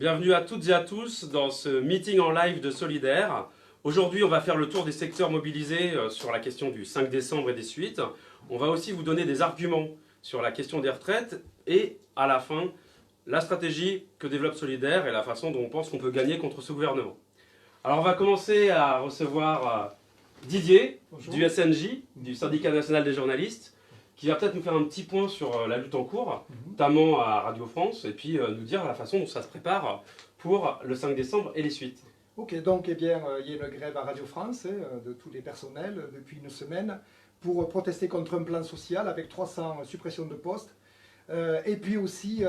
Bienvenue à toutes et à tous dans ce meeting en live de Solidaire. Aujourd'hui, on va faire le tour des secteurs mobilisés sur la question du 5 décembre et des suites. On va aussi vous donner des arguments sur la question des retraites et, à la fin, la stratégie que développe Solidaire et la façon dont on pense qu'on peut gagner contre ce gouvernement. Alors, on va commencer à recevoir Didier. Bonjour. Du SNJ, du Syndicat national des journalistes, qui va peut-être nous faire un petit point sur la lutte en cours, notamment à Radio France, et puis nous dire la façon dont ça se prépare pour le 5 décembre et les suites. Ok, donc il y a une grève à Radio France de tous les personnels depuis une semaine pour protester contre un plan social avec 300 suppressions de postes. Et puis aussi,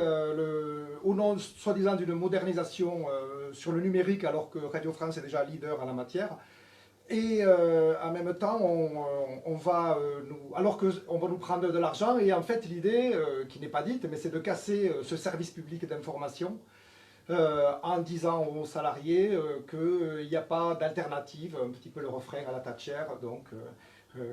au nom soi-disant d'une modernisation sur le numérique, alors que Radio France est déjà leader en la matière. Et en même temps, on va nous prendre de l'argent. Et en fait, l'idée, qui n'est pas dite, mais c'est de casser ce service public d'information en disant aux salariés qu'il n'y a pas d'alternative, un petit peu le refrain à la Thatcher, donc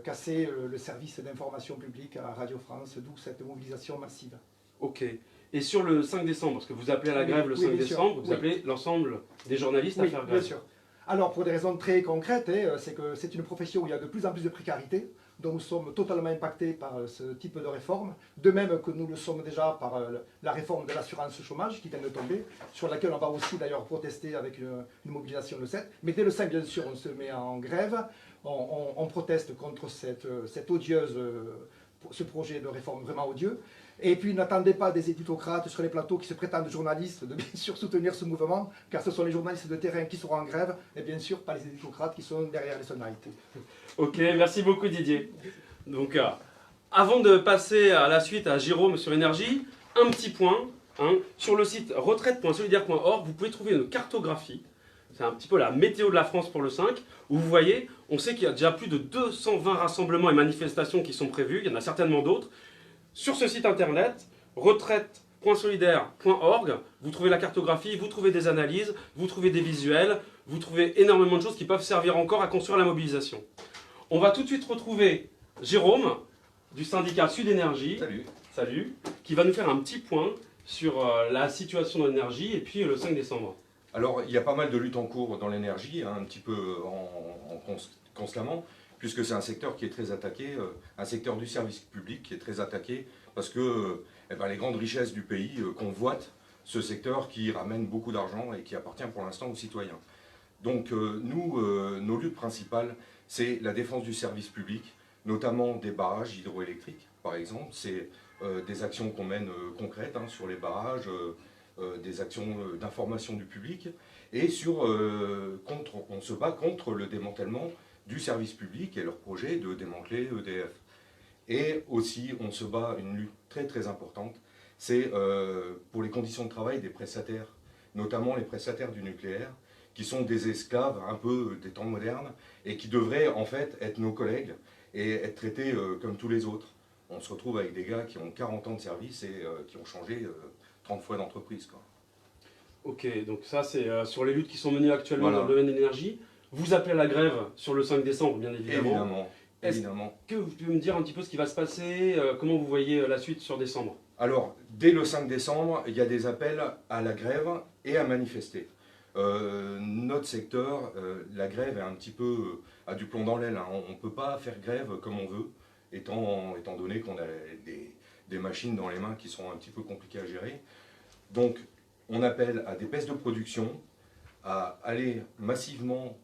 casser le service d'information publique à Radio France, d'où cette mobilisation massive. Ok. Et sur le 5 décembre, parce que vous appelez à la grève le 5 décembre, vous appelez l'ensemble des journalistes à faire grève. Bien sûr. Alors, pour des raisons très concrètes, c'est que c'est une profession où il y a de plus en plus de précarité, dont nous sommes totalement impactés par ce type de réforme, de même que nous le sommes déjà par la réforme de l'assurance chômage qui vient de tomber, sur laquelle on va aussi d'ailleurs protester avec une mobilisation le 7. Mais dès le 5, bien sûr, on se met en grève, on proteste contre cette odieuse, ce projet de réforme vraiment odieux. Et puis n'attendez pas des éditocrates sur les plateaux qui se prétendent journalistes de bien sûr soutenir ce mouvement, car ce sont les journalistes de terrain qui seront en grève, et bien sûr pas les éditocrates qui sont derrière les sonorités. Ok, merci beaucoup Didier. Donc avant de passer à la suite à Jérôme sur énergie, un petit point. Sur le site retraite.solidaire.org, vous pouvez trouver une cartographie. C'est un petit peu la météo de la France pour le 5, où vous voyez, on sait qu'il y a déjà plus de 220 rassemblements et manifestations qui sont prévus, il y en a certainement d'autres. Sur ce site internet, retraite.solidaire.org, vous trouvez la cartographie, vous trouvez des analyses, vous trouvez des visuels, vous trouvez énormément de choses qui peuvent servir encore à construire la mobilisation. On va tout de suite retrouver Jérôme, du syndicat Sud Énergie. Salut. Salut. Qui va nous faire un petit point sur la situation de l'énergie et puis le 5 décembre. Alors, il y a pas mal de luttes en cours dans l'énergie, un petit peu constamment, puisque c'est un secteur qui est très attaqué, un secteur du service public qui est très attaqué, parce que les grandes richesses du pays convoitent ce secteur qui ramène beaucoup d'argent et qui appartient pour l'instant aux citoyens. Donc nos luttes principales, c'est la défense du service public, notamment des barrages hydroélectriques, par exemple. C'est des actions qu'on mène concrètes sur les barrages, des actions d'information du public, et on se bat contre le démantèlement du service public et leur projet de démanteler EDF. Et aussi, on se bat, une lutte très très importante, c'est pour les conditions de travail des prestataires, notamment les prestataires du nucléaire, qui sont des esclaves un peu des temps modernes et qui devraient en fait être nos collègues et être traités comme tous les autres. On se retrouve avec des gars qui ont 40 ans de service et qui ont changé 30 fois d'entreprise, quoi. Ok, donc ça c'est sur les luttes qui sont menées actuellement dans le domaine de l'énergie. Vous appelez à la grève sur le 5 décembre, bien évidemment. Évidemment. Que vous pouvez me dire un petit peu ce qui va se passer, comment vous voyez la suite sur décembre? Alors, dès le 5 décembre, il y a des appels à la grève et à manifester. Notre secteur, la grève est un petit peu a du plomb dans l'aile. On ne peut pas faire grève comme on veut, étant donné qu'on a des machines dans les mains qui sont un petit peu compliquées à gérer. Donc, on appelle à des baisses de production, à aller massivement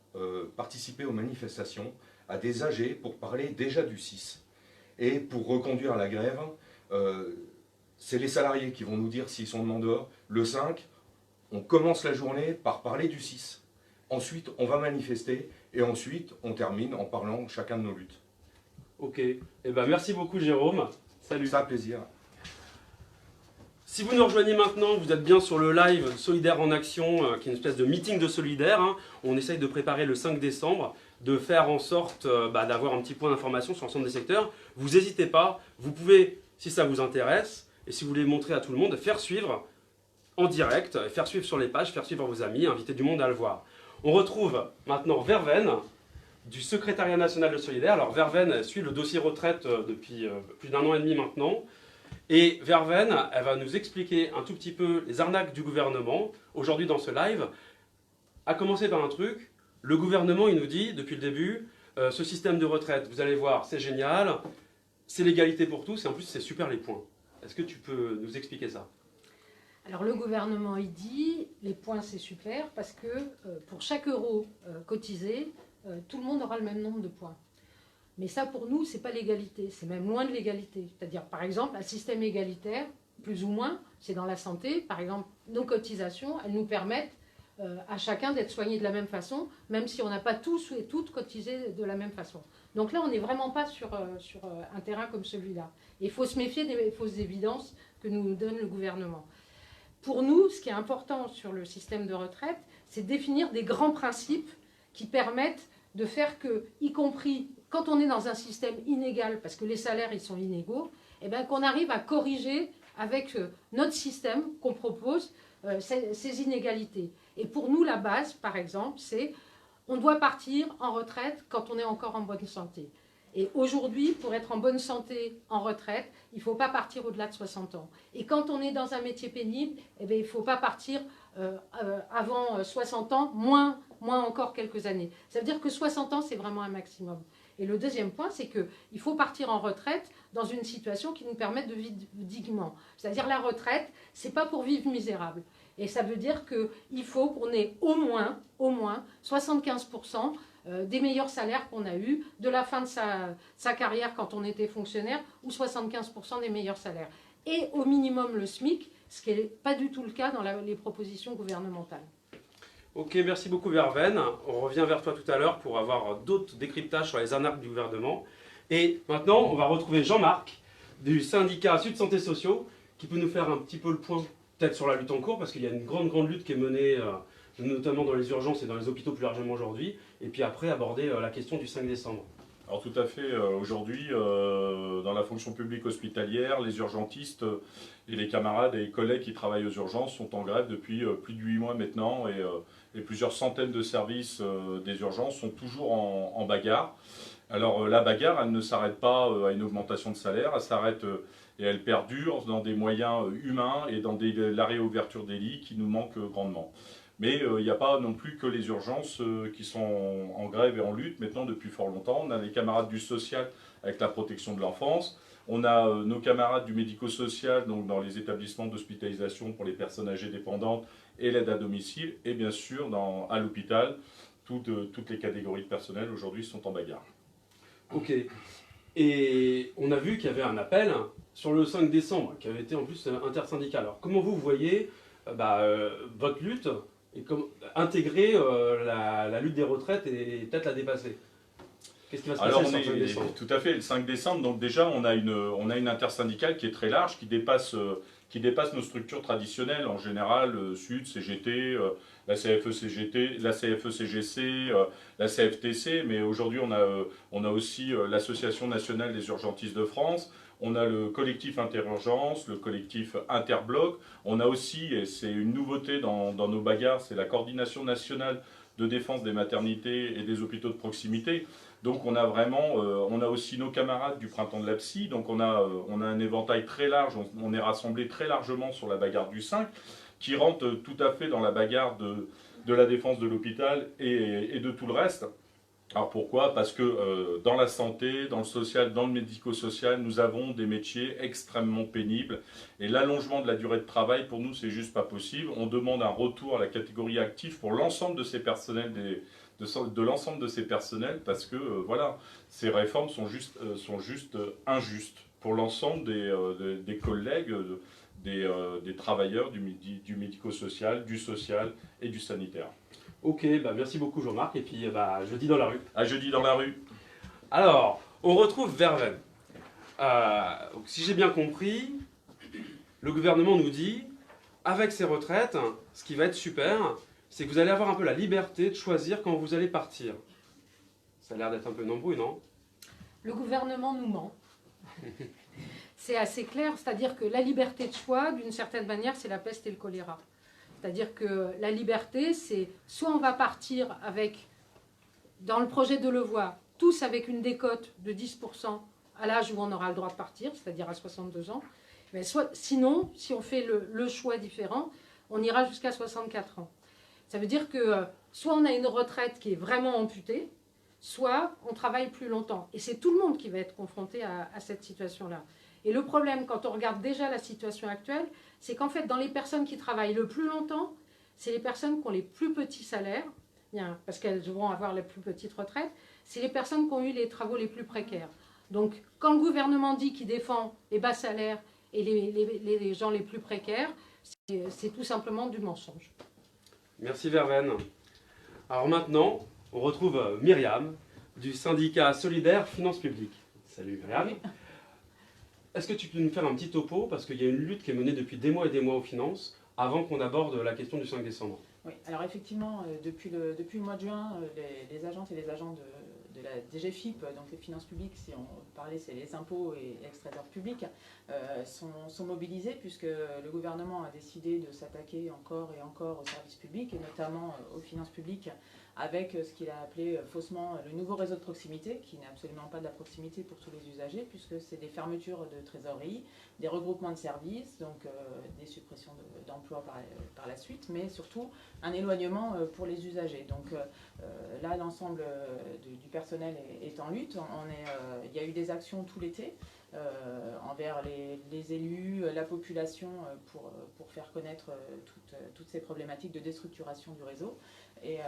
participer aux manifestations, à des AG pour parler déjà du 6. Et pour reconduire la grève, c'est les salariés qui vont nous dire s'ils sont demandeurs. Le 5, on commence la journée par parler du 6. Ensuite, on va manifester et ensuite, on termine en parlant chacun de nos luttes. Ok, merci beaucoup Jérôme. Salut. Ça a plaisir. Si vous nous rejoignez maintenant, vous êtes bien sur le live Solidaire en Action, qui est une espèce de meeting de Solidaire. On essaye de préparer le 5 décembre, de faire en sorte d'avoir un petit point d'information sur l'ensemble des secteurs. Vous n'hésitez pas, vous pouvez, si ça vous intéresse, et si vous voulez montrer à tout le monde, faire suivre en direct, faire suivre sur les pages, faire suivre à vos amis, inviter du monde à le voir. On retrouve maintenant Verveine, du secrétariat national de Solidaire. Alors Verveine suit le dossier retraite depuis plus d'1 an et demi maintenant. Et Verveine, elle va nous expliquer un tout petit peu les arnaques du gouvernement, aujourd'hui dans ce live. À commencer par un truc, le gouvernement, il nous dit, depuis le début, ce système de retraite, vous allez voir, c'est génial, c'est l'égalité pour tous, et en plus, c'est super les points. Est-ce que tu peux nous expliquer ça? Alors le gouvernement, il dit, les points c'est super parce que pour chaque euro cotisé, tout le monde aura le même nombre de points. Mais ça pour nous, c'est pas l'égalité, c'est même loin de l'égalité. C'est-à-dire par exemple un système égalitaire, plus ou moins, c'est dans la santé. Par exemple, nos cotisations, elles nous permettent à chacun d'être soigné de la même façon, même si on n'a pas tous et toutes cotisé de la même façon. Donc là, on n'est vraiment pas sur un terrain comme celui-là. Et il faut se méfier des fausses évidences que nous donne le gouvernement. Pour nous, ce qui est important sur le système de retraite, c'est définir des grands principes qui permettent de faire que, y compris quand on est dans un système inégal, parce que les salaires ils sont inégaux, eh bien, qu'on arrive à corriger avec notre système qu'on propose ces inégalités. Et pour nous, la base, par exemple, c'est on doit partir en retraite quand on est encore en bonne santé. Et aujourd'hui, pour être en bonne santé en retraite, il ne faut pas partir au-delà de 60 ans. Et quand on est dans un métier pénible, eh bien, il ne faut pas partir avant 60 ans, moins encore quelques années. Ça veut dire que 60 ans, c'est vraiment un maximum. Et le deuxième point, c'est qu'il faut partir en retraite dans une situation qui nous permette de vivre dignement. C'est-à-dire la retraite, ce n'est pas pour vivre misérable. Et ça veut dire qu'il faut qu'on ait au moins 75% des meilleurs salaires qu'on a eus, de la fin de sa carrière quand on était fonctionnaire, ou 75% des meilleurs salaires. Et au minimum le SMIC, ce qui n'est pas du tout le cas dans les propositions gouvernementales. Ok, merci beaucoup Verveine. On revient vers toi tout à l'heure pour avoir d'autres décryptages sur les arnaques du gouvernement. Et maintenant, on va retrouver Jean-Marc du syndicat Sud Santé Sociaux qui peut nous faire un petit peu le point peut-être sur la lutte en cours parce qu'il y a une grande lutte qui est menée notamment dans les urgences et dans les hôpitaux plus largement aujourd'hui. Et puis après, aborder la question du 5 décembre. Alors tout à fait, aujourd'hui, dans la fonction publique hospitalière, les urgentistes et les camarades et les collègues qui travaillent aux urgences sont en grève depuis plus de 8 mois maintenant et plusieurs centaines de services des urgences sont toujours en bagarre. Alors la bagarre, elle ne s'arrête pas à une augmentation de salaire, elle s'arrête et elle perdure dans des moyens humains et dans la réouverture des lits qui nous manquent grandement. Mais il n'y a pas non plus que les urgences qui sont en grève et en lutte maintenant depuis fort longtemps. On a les camarades du social avec la protection de l'enfance. On a nos camarades du médico-social, donc dans les établissements d'hospitalisation pour les personnes âgées dépendantes et l'aide à domicile. Et bien sûr, à l'hôpital, toutes les catégories de personnel aujourd'hui sont en bagarre. Ok. Et on a vu qu'il y avait un appel sur le 5 décembre qui avait été en plus intersyndical. Alors comment vous voyez votre lutte et intégrer la lutte des retraites et peut-être la dépasser? Qu'est-ce qui va se passer le 5 décembre? Tout à fait, le 5 décembre, donc déjà on a une intersyndicale qui est très large, qui dépasse nos structures traditionnelles, en général, Sud, CGT, la CFE-CGT, la CFE-CGC, la CFTC, mais aujourd'hui on a aussi l'Association nationale des urgentistes de France, on a le collectif Interurgence, le collectif Interbloc, on a aussi, et c'est une nouveauté dans nos bagarres, c'est la coordination nationale de défense des maternités et des hôpitaux de proximité. Donc on a aussi nos camarades du Printemps de la Psy, donc on a un éventail très large, on est rassemblés très largement sur la bagarre du 5, qui rentre tout à fait dans la bagarre de la défense de l'hôpital et de tout le reste. Alors pourquoi? Parce que dans la santé, dans le social, dans le médico-social, nous avons des métiers extrêmement pénibles. Et l'allongement de la durée de travail, pour nous, c'est juste pas possible. On demande un retour à la catégorie active pour l'ensemble de ces personnels, de l'ensemble de ces personnels, parce que voilà, ces réformes sont juste injustes pour l'ensemble des collègues, des travailleurs du médico-social, du social et du sanitaire. Ok, merci beaucoup Jean-Marc, et puis jeudi dans la rue. À jeudi dans la rue. Alors, on retrouve Verveine. Si j'ai bien compris, le gouvernement nous dit, avec ces retraites, ce qui va être super, c'est que vous allez avoir un peu la liberté de choisir quand vous allez partir. Ça a l'air d'être un peu une embrouille, non? Le gouvernement nous ment. C'est assez clair, c'est-à-dire que la liberté de choix, d'une certaine manière, c'est la peste et le choléra. C'est-à-dire que la liberté, c'est soit on va partir avec, dans le projet de Levoix, tous avec une décote de 10% à l'âge où on aura le droit de partir, c'est-à-dire à 62 ans, Mais sinon, si on fait le choix différent, on ira jusqu'à 64 ans. Ça veut dire que soit on a une retraite qui est vraiment amputée, soit on travaille plus longtemps. Et c'est tout le monde qui va être confronté à cette situation-là. Et le problème, quand on regarde déjà la situation actuelle, c'est qu'en fait, dans les personnes qui travaillent le plus longtemps, c'est les personnes qui ont les plus petits salaires, bien, parce qu'elles vont avoir les plus petites retraites, c'est les personnes qui ont eu les travaux les plus précaires. Donc, quand le gouvernement dit qu'il défend les bas salaires et les gens les plus précaires, c'est tout simplement du mensonge. Merci Verveine. Alors maintenant, on retrouve Myriam du syndicat solidaire Finances Publiques. Salut Myriam. Oui. Est-ce que tu peux nous faire un petit topo, parce qu'il y a une lutte qui est menée depuis des mois et des mois aux finances, avant qu'on aborde la question du 5 décembre. Oui, alors effectivement, depuis le mois de juin, les agentes et les agents de la DGFiP, donc les finances publiques, si on parlait, c'est les impôts et l'ex-trésor public, sont mobilisés puisque le gouvernement a décidé de s'attaquer encore et encore aux services publics, et notamment aux finances publiques, avec ce qu'il a appelé faussement le nouveau réseau de proximité, qui n'est absolument pas de la proximité pour tous les usagers, puisque c'est des fermetures de trésorerie, des regroupements de services, donc des suppressions d'emplois par la suite, mais surtout un éloignement pour les usagers. Donc là, l'ensemble du personnel est en lutte. Il y a eu des actions tout l'été envers les élus, la population, pour faire connaître toutes ces problématiques de déstructuration du réseau. Et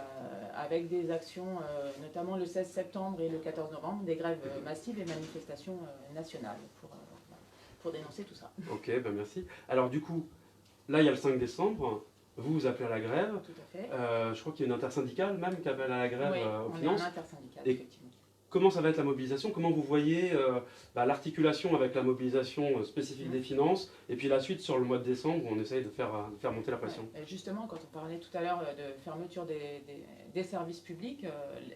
avec des actions, notamment le 16 septembre et le 14 novembre, des grèves massives et manifestations nationales pour dénoncer tout ça. Ok, ben merci. Alors du coup, là il y a le 5 décembre, vous appelez à la grève. Tout à fait. Je crois qu'il y a une intersyndicale même qui appelle à la grève Oui, aux on finances. est un intersyndical, Et effectivement. comment ça va être la mobilisation? Comment vous voyez l'articulation avec la mobilisation spécifique des finances, et puis la suite sur le mois de décembre où on essaye de faire monter la pression? Ouais. Et justement, quand on parlait tout à l'heure de fermeture des services publics,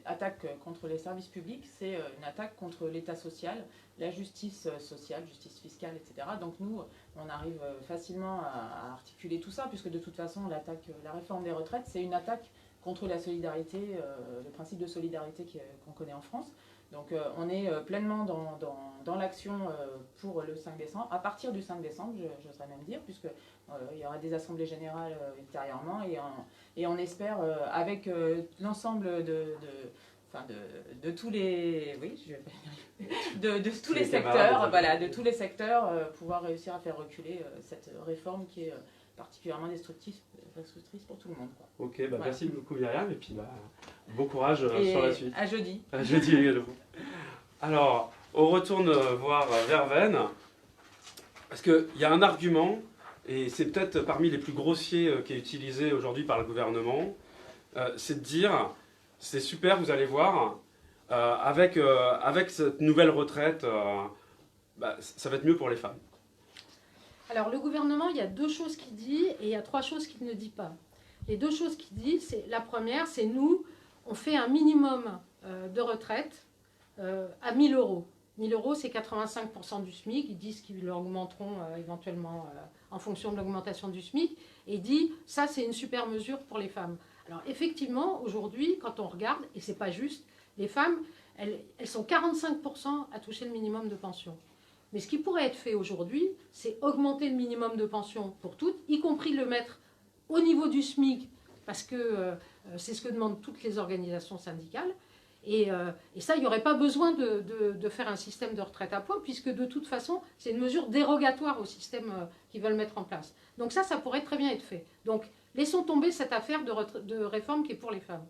l'attaque contre les services publics, c'est une attaque contre l'État social, la justice sociale, justice fiscale, etc. Donc nous, on arrive facilement à articuler tout ça, puisque de toute façon, la réforme des retraites, c'est une attaque contre la solidarité, le principe de solidarité qu'on connaît en France. Donc on est pleinement dans l'action pour le 5 décembre, à partir du 5 décembre, j'oserais même dire, puisque il y aura des assemblées générales ultérieurement, et on espère, avec l'ensemble de tous les, oui, de tous les secteurs, voilà, de tous les secteurs, pouvoir réussir à faire reculer cette réforme qui est particulièrement destructrice pour tout le monde, quoi. Ok, bah Voilà. merci beaucoup Myriam, et puis bon courage Et sur la suite. à jeudi. À jeudi également. Alors, on retourne voir Verveine, parce qu'il y a un argument, et c'est peut-être parmi les plus grossiers qui est utilisé aujourd'hui par le gouvernement, c'est de dire, c'est super, vous allez voir, avec cette nouvelle retraite, ça va être mieux pour les femmes. Alors, le gouvernement, il y a deux choses qu'il dit et il y a trois choses qu'il ne dit pas. Les deux choses qu'il dit, la première, c'est nous, on fait un minimum de retraite à 1 000 euros. 1 000 euros, c'est 85% du SMIC. Ils disent qu'ils l'augmenteront éventuellement en fonction de l'augmentation du SMIC. Et il dit, ça, c'est une super mesure pour les femmes. Alors, effectivement, aujourd'hui, quand on regarde, et c'est pas juste, les femmes, elles sont 45% à toucher le minimum de pension. Mais ce qui pourrait être fait aujourd'hui, c'est augmenter le minimum de pension pour toutes, y compris le mettre au niveau du SMIC, parce que c'est ce que demandent toutes les organisations syndicales. Et ça, il n'y aurait pas besoin de faire un système de retraite à points, puisque de toute façon, c'est une mesure dérogatoire au système qu'ils veulent mettre en place. Donc ça pourrait très bien être fait. Donc laissons tomber cette affaire de réforme qui est pour les femmes.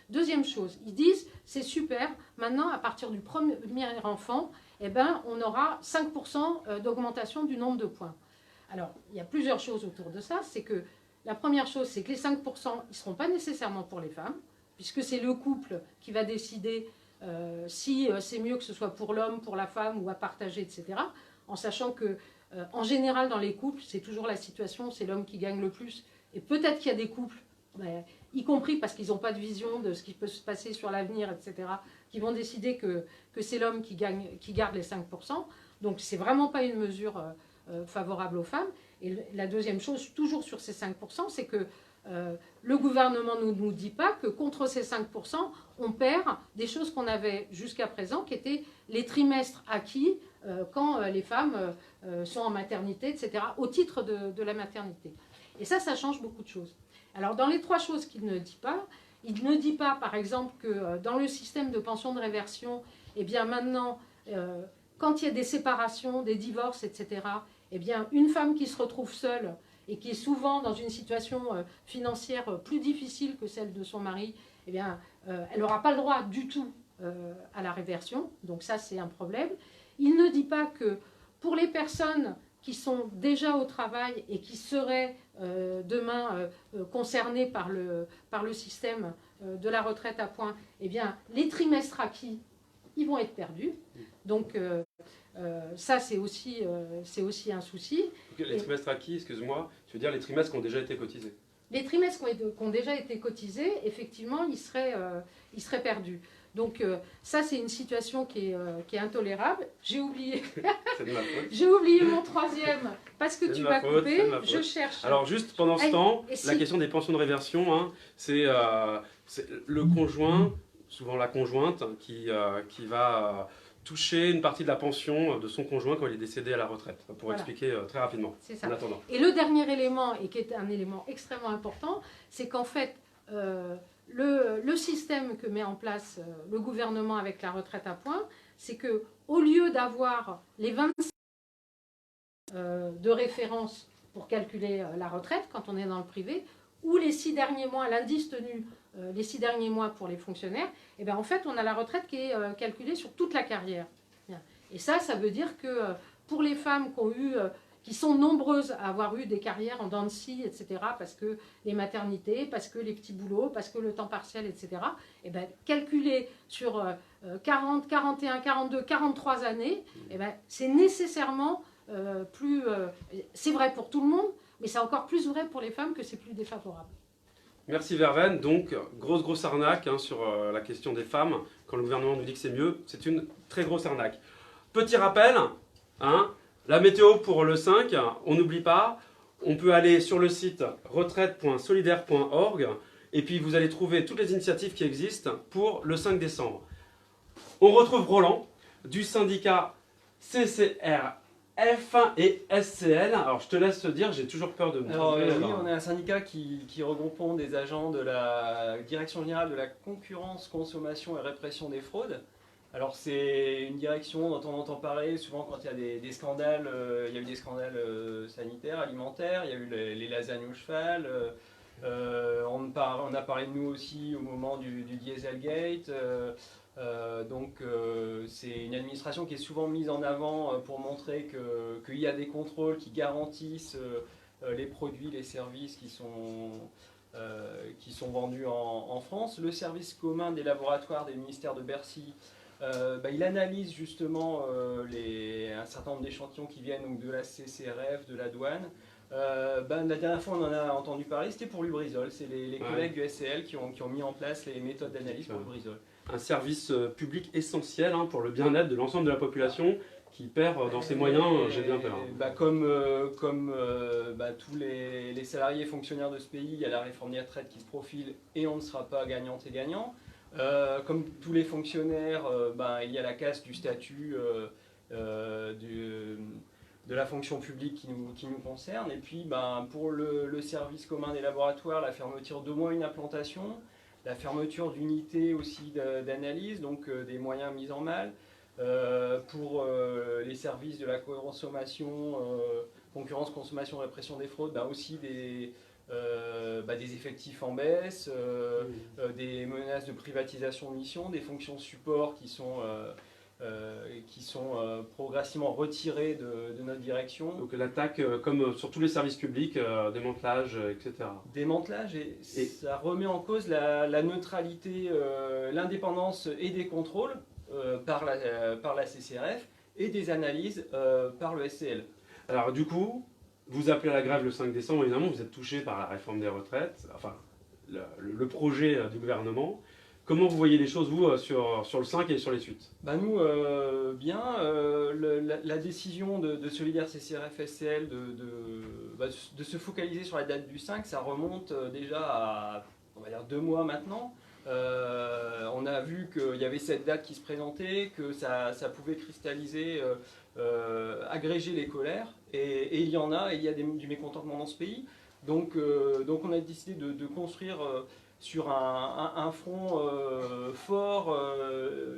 Deuxième chose, ils disent, c'est super, maintenant, à partir du premier enfant, eh ben, on aura 5% d'augmentation du nombre de points. Alors, il y a plusieurs choses autour de ça. C'est que la première chose, c'est que les 5%, ils ne seront pas nécessairement pour les femmes, puisque c'est le couple qui va décider si c'est mieux que ce soit pour l'homme, pour la femme ou à partager, etc. En sachant que, en général, dans les couples, c'est toujours la situation, c'est l'homme qui gagne le plus. Et peut-être qu'il y a des couples, y compris parce qu'ils n'ont pas de vision de ce qui peut se passer sur l'avenir, etc., qui vont décider que c'est l'homme qui garde les 5%. Donc, ce n'est vraiment pas une mesure favorable aux femmes. Et la deuxième chose, toujours sur ces 5%, c'est que le gouvernement ne nous dit pas que contre ces 5%, on perd des choses qu'on avait jusqu'à présent, qui étaient les trimestres acquis quand les femmes sont en maternité, etc., au titre de la maternité. Et ça change beaucoup de choses. Alors, dans les 3 choses qu'il ne dit pas, il ne dit pas, par exemple, que dans le système de pension de réversion, eh bien, maintenant, quand il y a des séparations, des divorces, etc., eh bien, une femme qui se retrouve seule et qui est souvent dans une situation financière plus difficile que celle de son mari, eh bien, elle n'aura pas le droit du tout à la réversion. Donc ça, c'est un problème. Il ne dit pas que pour les personnes qui sont déjà au travail et qui seraient demain concernées par le système de la retraite à points, eh bien, les trimestres acquis, ils vont être perdus. Donc ça, c'est aussi un souci. Les trimestres acquis, excuse-moi, tu veux dire les trimestres qui ont déjà été cotisés? Les trimestres qui ont déjà été cotisés, effectivement, ils seraient perdus. Donc ça, c'est une situation qui est intolérable. J'ai oublié. C'est de ma faute. J'ai oublié mon 3e parce que tu m'as coupé. Je cherche. Alors juste pendant ce temps, et si- la question des pensions de réversion, hein, c'est le conjoint, souvent la conjointe, qui va toucher une partie de la pension de son conjoint quand il est décédé à la retraite, pour Voilà. expliquer très rapidement, C'est ça. en attendant. Et le dernier élément, et qui est un élément extrêmement important, c'est qu'en fait, le système que met en place le gouvernement avec la retraite à points, c'est que au lieu d'avoir les 26 de référence pour calculer la retraite quand on est dans le privé, ou les 6 derniers mois, l'indice tenu les 6 derniers mois pour les fonctionnaires, et bien en fait on a la retraite qui est calculée sur toute la carrière. Bien. Et ça veut dire que pour les femmes qui sont nombreuses à avoir eu des carrières en dents de scie, etc., parce que les maternités, parce que les petits boulots, parce que le temps partiel, etc., et bien, calculé sur 40, 41, 42, 43 années, et bien, c'est nécessairement plus... c'est vrai pour tout le monde, mais c'est encore plus vrai pour les femmes que c'est plus défavorable. Merci Verveine. Donc, grosse arnaque hein, sur la question des femmes. Quand le gouvernement nous dit que c'est mieux, c'est une très grosse arnaque. Petit rappel, hein, la météo pour le 5, on n'oublie pas, on peut aller sur le site retraite.solidaire.org et puis vous allez trouver toutes les initiatives qui existent pour le 5 décembre. On retrouve Roland du syndicat CCRF et SCL. Alors je te laisse te dire, j'ai toujours peur de me tromper. Oui, on est un syndicat qui regroupons des agents de la Direction générale de la concurrence, consommation et répression des fraudes. Alors c'est une direction dont on entend parler souvent quand il y a des scandales, il y a eu des scandales sanitaires, alimentaires, il y a eu les lasagnes au cheval, on a parlé de nous aussi au moment du Dieselgate, c'est une administration qui est souvent mise en avant pour montrer qu'il y a des contrôles qui garantissent les produits, les services qui sont vendus en France. Le service commun des laboratoires des ministères de Bercy, il analyse justement un certain nombre d'échantillons qui viennent donc, de la CCRF, de la douane. La dernière fois on en a entendu parler, c'était pour Lubrizol. C'est les collègues du SCL qui ont mis en place les méthodes d'analyse pour Lubrizol. Un service public essentiel hein, pour le bien-être de l'ensemble de la population qui perd dans ses moyens, j'ai bien peur. Comme tous les salariés et fonctionnaires de ce pays, il y a la réforme des retraites qui se profile et on ne sera pas gagnante et gagnant. Comme tous les fonctionnaires, il y a la casse du statut de la fonction publique qui nous concerne. Et puis pour le service commun des laboratoires, la fermeture d'au moins une implantation, la fermeture d'unités aussi d'analyse, donc des moyens mis en mal. Pour les services de la consommation, concurrence, consommation, répression des fraudes, aussi des effectifs en baisse, des menaces de privatisation de missions, des fonctions support qui sont progressivement retirées de notre direction. Donc l'attaque, comme sur tous les services publics, démantelage, etc. Démantelage, et ça remet en cause la neutralité, l'indépendance et des contrôles par la CCRF et des analyses par le SCL. Alors du coup, vous appelez à la grève le 5 décembre, évidemment, vous êtes touché par la réforme des retraites, enfin le projet du gouvernement. Comment vous voyez les choses, vous, sur le 5 et sur les suites? Nous, bien. La décision de Solidaire CCRF SCL de se focaliser sur la date du 5, ça remonte déjà à, on va dire, 2 mois maintenant. On a vu qu'il y avait cette date qui se présentait, que ça pouvait cristalliser agréger les colères, et il y en a, et il y a du mécontentement dans ce pays. Donc on a décidé de construire sur un front fort,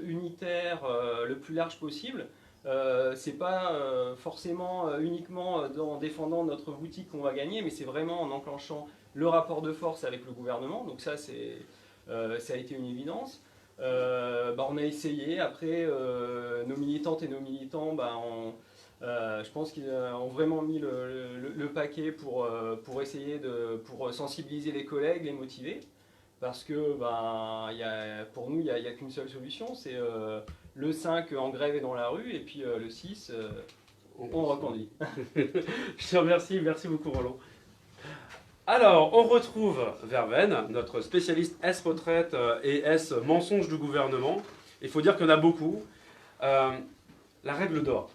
unitaire, le plus large possible. C'est pas forcément uniquement en défendant notre boutique qu'on va gagner, mais c'est vraiment en enclenchant le rapport de force avec le gouvernement. Donc ça, ça a été une évidence. On a essayé, après, nos militantes et nos militants, je pense qu'ils ont vraiment mis le paquet pour essayer pour sensibiliser les collègues, les motiver. Parce que pour nous, il n'y a qu'une seule solution, c'est le 5 en grève et dans la rue, et puis le 6, on reconduit. Je te remercie, merci beaucoup Roland. Alors, on retrouve Verveine, notre spécialiste S-retraite et S-mensonge du gouvernement. Il faut dire qu'il y en a beaucoup. La règle d'or.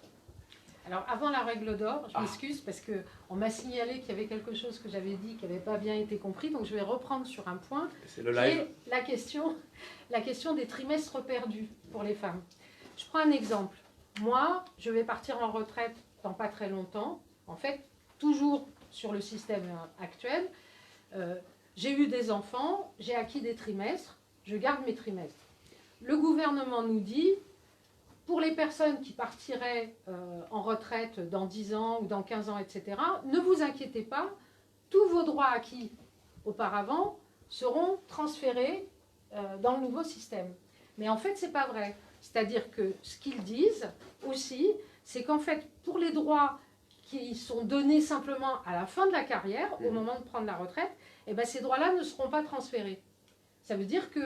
Alors, avant la règle d'or, je m'excuse parce qu'on m'a signalé qu'il y avait quelque chose que j'avais dit qui n'avait pas bien été compris. Donc, je vais reprendre sur un point. C'est le live. Qui est la question des trimestres perdus pour les femmes. Je prends un exemple. Moi, je vais partir en retraite dans pas très longtemps. En fait, toujours sur le système actuel. J'ai eu des enfants, j'ai acquis des trimestres, je garde mes trimestres. Le gouvernement nous dit, pour les personnes qui partiraient en retraite dans 10 ans ou dans 15 ans, etc., ne vous inquiétez pas, tous vos droits acquis auparavant seront transférés dans le nouveau système. Mais en fait, ce n'est pas vrai. C'est-à-dire que ce qu'ils disent aussi, c'est qu'en fait, pour les droits qui sont donnés simplement à la fin de la carrière, au moment de prendre la retraite, eh ben, ces droits-là ne seront pas transférés. Ça veut dire que,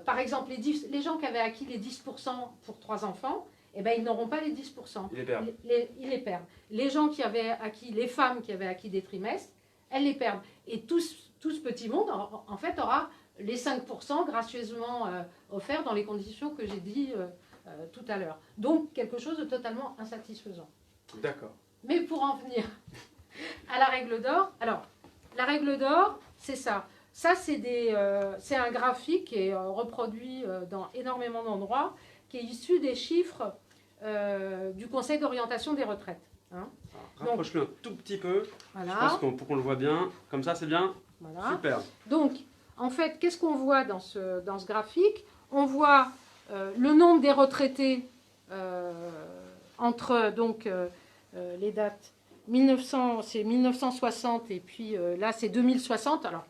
par exemple, les gens qui avaient acquis les 10% pour 3 enfants, eh ben, ils n'auront pas les 10%. Ils les perdent. Ils les perdent. Les gens qui avaient acquis, les femmes qui avaient acquis des trimestres, elles les perdent. Et tout ce petit monde, en fait, aura les 5% gracieusement offerts dans les conditions que j'ai dit tout à l'heure. Donc, quelque chose de totalement insatisfaisant. D'accord. Mais pour en venir à la règle d'or, alors, la règle d'or, c'est ça. Ça, c'est un graphique qui est reproduit dans énormément d'endroits, qui est issu des chiffres du Conseil d'orientation des retraites. Hein. Rapproche-le un tout petit peu, voilà. Je pense pour qu'on le voit bien. Comme ça, c'est bien. Voilà. Super. Donc, en fait, qu'est-ce qu'on voit dans ce graphique? On voit le nombre des retraités entre donc, les dates 1960 et puis là, c'est 2060. Alors,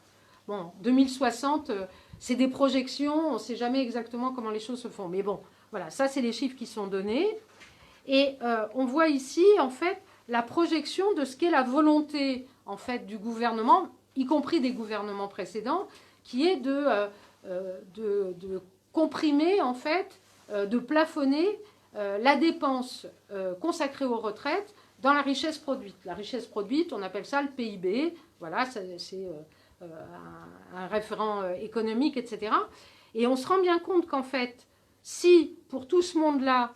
bon, 2060, c'est des projections, on ne sait jamais exactement comment les choses se font. Mais bon, voilà, ça, c'est les chiffres qui sont donnés. Et on voit ici, en fait, la projection de ce qu'est la volonté, en fait, du gouvernement, y compris des gouvernements précédents, qui est de comprimer, en fait, de plafonner la dépense consacrée aux retraites dans la richesse produite. La richesse produite, on appelle ça le PIB. Voilà, c'est un référent économique, etc. Et on se rend bien compte qu'en fait, si pour tout ce monde-là,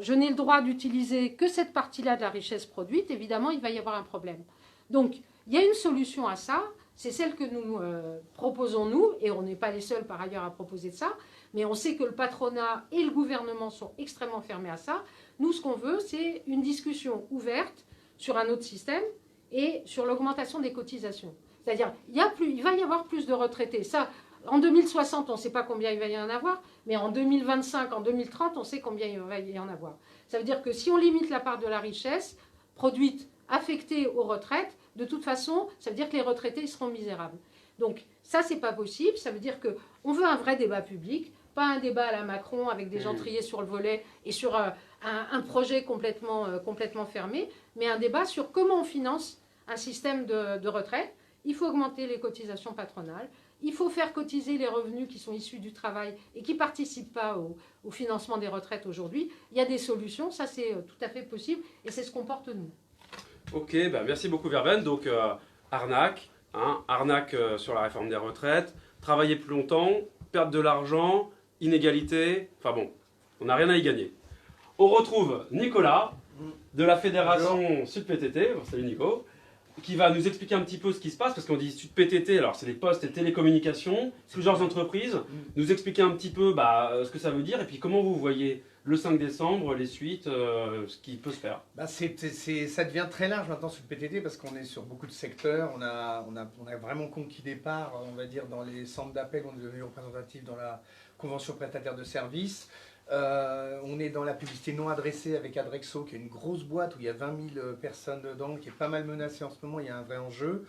je n'ai le droit d'utiliser que cette partie-là de la richesse produite, évidemment, il va y avoir un problème. Donc, il y a une solution à ça, c'est celle que nous proposons, nous, et on n'est pas les seuls par ailleurs à proposer ça, mais on sait que le patronat et le gouvernement sont extrêmement fermés à ça. Nous, ce qu'on veut, c'est une discussion ouverte sur un autre système et sur l'augmentation des cotisations. C'est-à-dire, il va y avoir plus de retraités. Ça, en 2060, on ne sait pas combien il va y en avoir, mais en 2025, en 2030, on sait combien il va y en avoir. Ça veut dire que si on limite la part de la richesse produite, affectée aux retraites, de toute façon, ça veut dire que les retraités seront misérables. Donc ça, c'est pas possible. Ça veut dire qu'on veut un vrai débat public, pas un débat à la Macron avec des gens triés sur le volet et sur un projet complètement fermé, mais un débat sur comment on finance un système de retraite. Il faut augmenter les cotisations patronales. Il faut faire cotiser les revenus qui sont issus du travail et qui ne participent pas au financement des retraites aujourd'hui. Il y a des solutions, ça c'est tout à fait possible et c'est ce qu'on porte nous. Ok, bah merci beaucoup Verveine. Donc arnaque, arnaque sur la réforme des retraites, travailler plus longtemps, perdre de l'argent, inégalité, enfin bon, on n'a rien à y gagner. On retrouve Nicolas de la Fédération Sud-PTT, bon, salut Nico, qui va nous expliquer un petit peu ce qui se passe, parce qu'on dit Sud-PTT, alors c'est les postes et télécommunications, plusieurs entreprises, nous expliquer un petit peu ce que ça veut dire, et puis comment vous voyez le 5 décembre, les suites, ce qui peut se faire. Bah, ça devient très large maintenant sur le PTT parce qu'on est sur beaucoup de secteurs. On a vraiment conquis des parts, on va dire, dans les centres d'appel. On est devenu représentatif dans la convention prestataire de services. On est dans la publicité non adressée avec Adrexo, qui est une grosse boîte où il y a 20 000 personnes dedans, qui est pas mal menacée en ce moment. Il y a un vrai enjeu.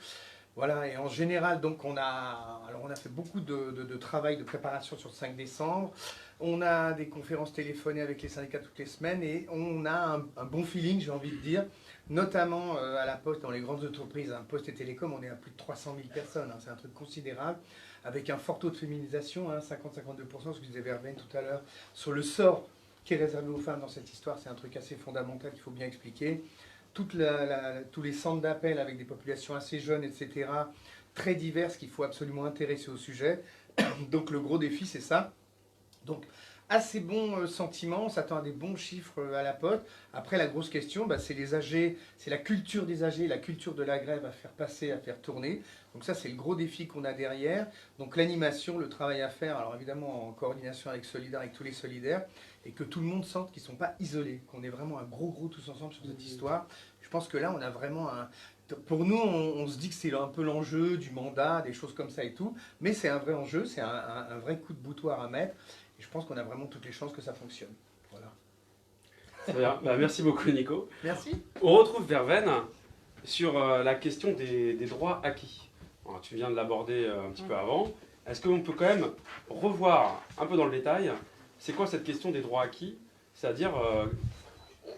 Voilà, et en général, donc on a fait beaucoup de travail de préparation sur le 5 décembre. On a des conférences téléphonées avec les syndicats toutes les semaines et on a un bon feeling, j'ai envie de dire, notamment à la Poste, dans les grandes entreprises, hein, Poste et Télécom, on est à plus de 300 000 personnes, hein, c'est un truc considérable, avec un fort taux de féminisation, hein, 50-52%, ce que disait Verveine tout à l'heure, sur le sort qui est réservé aux femmes dans cette histoire, c'est un truc assez fondamental qu'il faut bien expliquer. Tous les centres d'appel avec des populations assez jeunes, etc., très diverses, qu'il faut absolument intéresser au sujet. Donc le gros défi, c'est ça. Donc assez bon sentiment, on s'attend à des bons chiffres à la Poste. Après, la grosse question, bah, c'est les AG, c'est la culture des AG, la culture de la grève à faire passer, à faire tourner. Donc ça, c'est le gros défi qu'on a derrière. Donc l'animation, le travail à faire, alors évidemment en coordination avec Solidaire, avec tous les solidaires, et que tout le monde sente qu'ils ne sont pas isolés, qu'on est vraiment un gros tous ensemble sur cette histoire. Je pense que là, on a vraiment un... Pour nous, on se dit que c'est un peu l'enjeu du mandat, des choses comme ça et tout, mais c'est un vrai enjeu, c'est un vrai coup de boutoir à mettre, et je pense qu'on a vraiment toutes les chances que ça fonctionne. Voilà. Très bien. Bah, merci beaucoup, Nico. Merci. On retrouve Verveine sur la question des droits acquis. Alors, tu viens de l'aborder un petit peu avant. Est-ce qu'on peut quand même revoir un peu dans le détail, c'est quoi cette question des droits acquis? C'est-à-dire,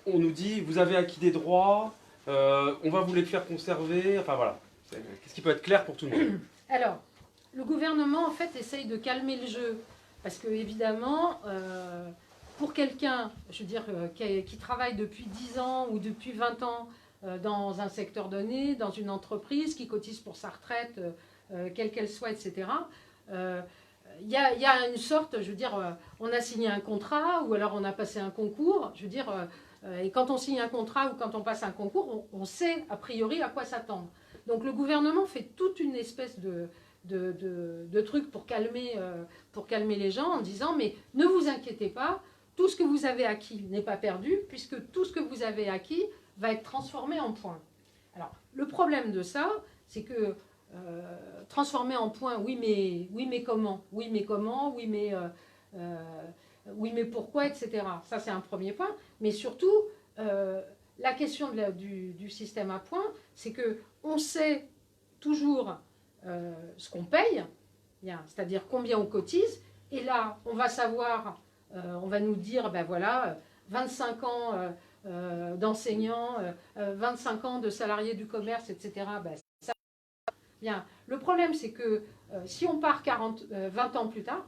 on nous dit, vous avez acquis des droits, on va vous les faire conserver, enfin voilà. Qu'est-ce qui peut être clair pour tout le monde? Alors, le gouvernement, en fait, essaye de calmer le jeu. Parce que, évidemment, pour quelqu'un, je veux dire, qui travaille depuis 10 ans ou depuis 20 ans dans un secteur donné, dans une entreprise, qui cotise pour sa retraite, quelle qu'elle soit, etc., il y a une sorte, je veux dire, on a signé un contrat ou alors on a passé un concours, je veux dire, et quand on signe un contrat ou quand on passe un concours, on sait a priori à quoi s'attendre. Donc le gouvernement fait toute une espèce de truc pour calmer les gens en disant mais ne vous inquiétez pas, tout ce que vous avez acquis n'est pas perdu puisque tout ce que vous avez acquis va être transformé en points. Alors le problème de ça, c'est que transformer en points, oui mais comment, oui mais pourquoi, etc. Ça c'est un premier point, mais surtout la question du système à points, c'est que on sait toujours ce qu'on paye, c'est-à-dire combien on cotise, et là on va savoir, on va nous dire, ben voilà, 25 ans d'enseignants, 25 ans de salariés du commerce, etc. Ben, ça, bien. Le problème c'est que si on part 20 ans plus tard,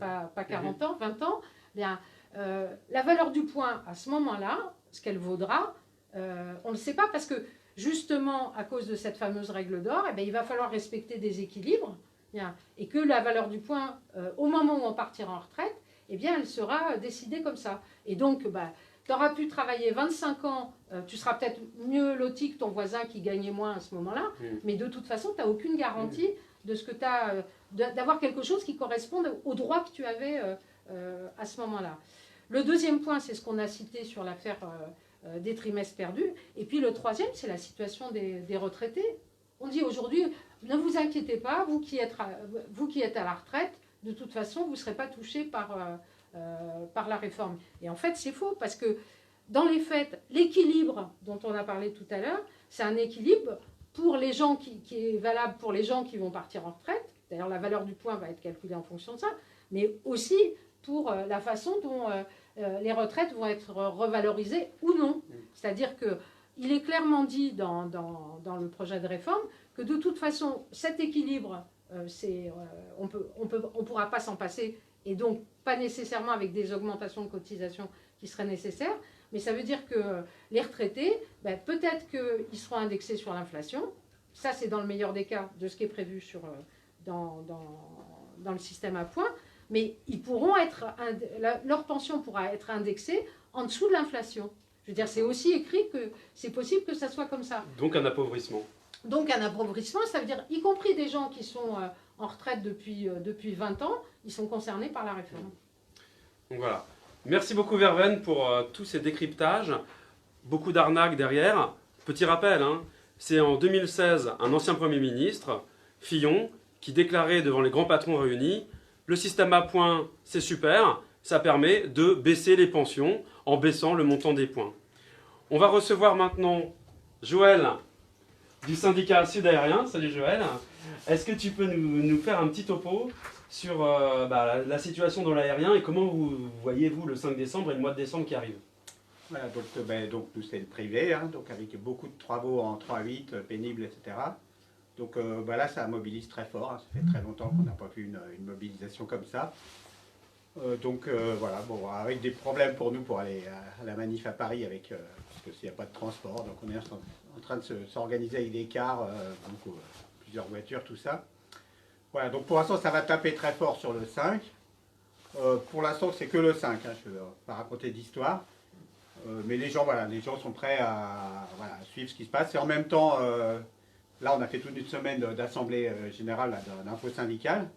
pas 40 ans, 20 ans, bien, la valeur du point à ce moment-là, ce qu'elle vaudra, on ne le sait pas parce que justement à cause de cette fameuse règle d'or, eh bien, il va falloir respecter des équilibres, bien, et que la valeur du point, au moment où on partira en retraite, eh bien, elle sera décidée comme ça. Et donc, bah, tu auras pu travailler 25 ans, tu seras peut-être mieux loti que ton voisin qui gagnait moins à ce moment-là, mais de toute façon, tu n'as aucune garantie de ce que tu as, d'avoir quelque chose qui corresponde aux droits que tu avais à ce moment-là. Le deuxième point, c'est ce qu'on a cité sur l'affaire des trimestres perdus. Et puis le troisième, c'est la situation des retraités. On dit aujourd'hui, ne vous inquiétez pas, vous qui êtes à la retraite, de toute façon, vous ne serez pas touché par la réforme. Et en fait, c'est faux, parce que dans les faits, l'équilibre dont on a parlé tout à l'heure, c'est un équilibre pour les gens qui est valable pour les gens qui vont partir en retraite. D'ailleurs, la valeur du point va être calculée en fonction de ça, mais aussi pour la façon dont les retraites vont être revalorisées ou non. C'est-à-dire qu'il est clairement dit dans le projet de réforme que de toute façon, cet équilibre, on ne pourra pas s'en passer, et donc pas nécessairement avec des augmentations de cotisation qui seraient nécessaires, mais ça veut dire que les retraités, ben, peut-être qu'ils seront indexés sur l'inflation, ça c'est dans le meilleur des cas de ce qui est prévu dans le système à points, mais ils pourront leur pension pourra être indexée en dessous de l'inflation. Je veux dire, c'est aussi écrit que c'est possible que ça soit comme ça. Donc un appauvrissement. Donc un appauvrissement, ça veut dire, y compris des gens qui sont en retraite depuis 20 ans, ils sont concernés par la réforme. Donc voilà. Merci beaucoup Verven pour tous ces décryptages. Beaucoup d'arnaques derrière. Petit rappel, hein, c'est en 2016 un ancien Premier ministre, Fillon, qui déclarait devant les grands patrons réunis « Le système à points, c'est super, ça permet de baisser les pensions en baissant le montant des points. » On va recevoir maintenant Joël du syndicat Sud-Aérien. Salut Joël. Est-ce que tu peux nous faire un petit topo sur la situation dans l'aérien et comment vous voyez-vous le 5 décembre et le mois de décembre qui arrive? Voilà, donc nous c'est le privé, hein, donc avec beaucoup de travaux en 3-8, pénibles, etc. Donc là ça mobilise très fort, hein, ça fait très longtemps qu'on n'a pas vu une mobilisation comme ça. Voilà, bon, avec des problèmes pour nous pour aller à la manif à Paris, parce qu'il n'y a pas de transport, donc on est en train de s'organiser avec des cars, plusieurs voitures, tout ça. Voilà, donc pour l'instant ça va taper très fort sur le 5. Pour l'instant c'est que le 5, hein, je ne vais pas raconter d'histoire. Mais les gens sont prêts à suivre ce qui se passe. Et en même temps, là, on a fait toute une semaine d'assemblée générale d'info syndicale.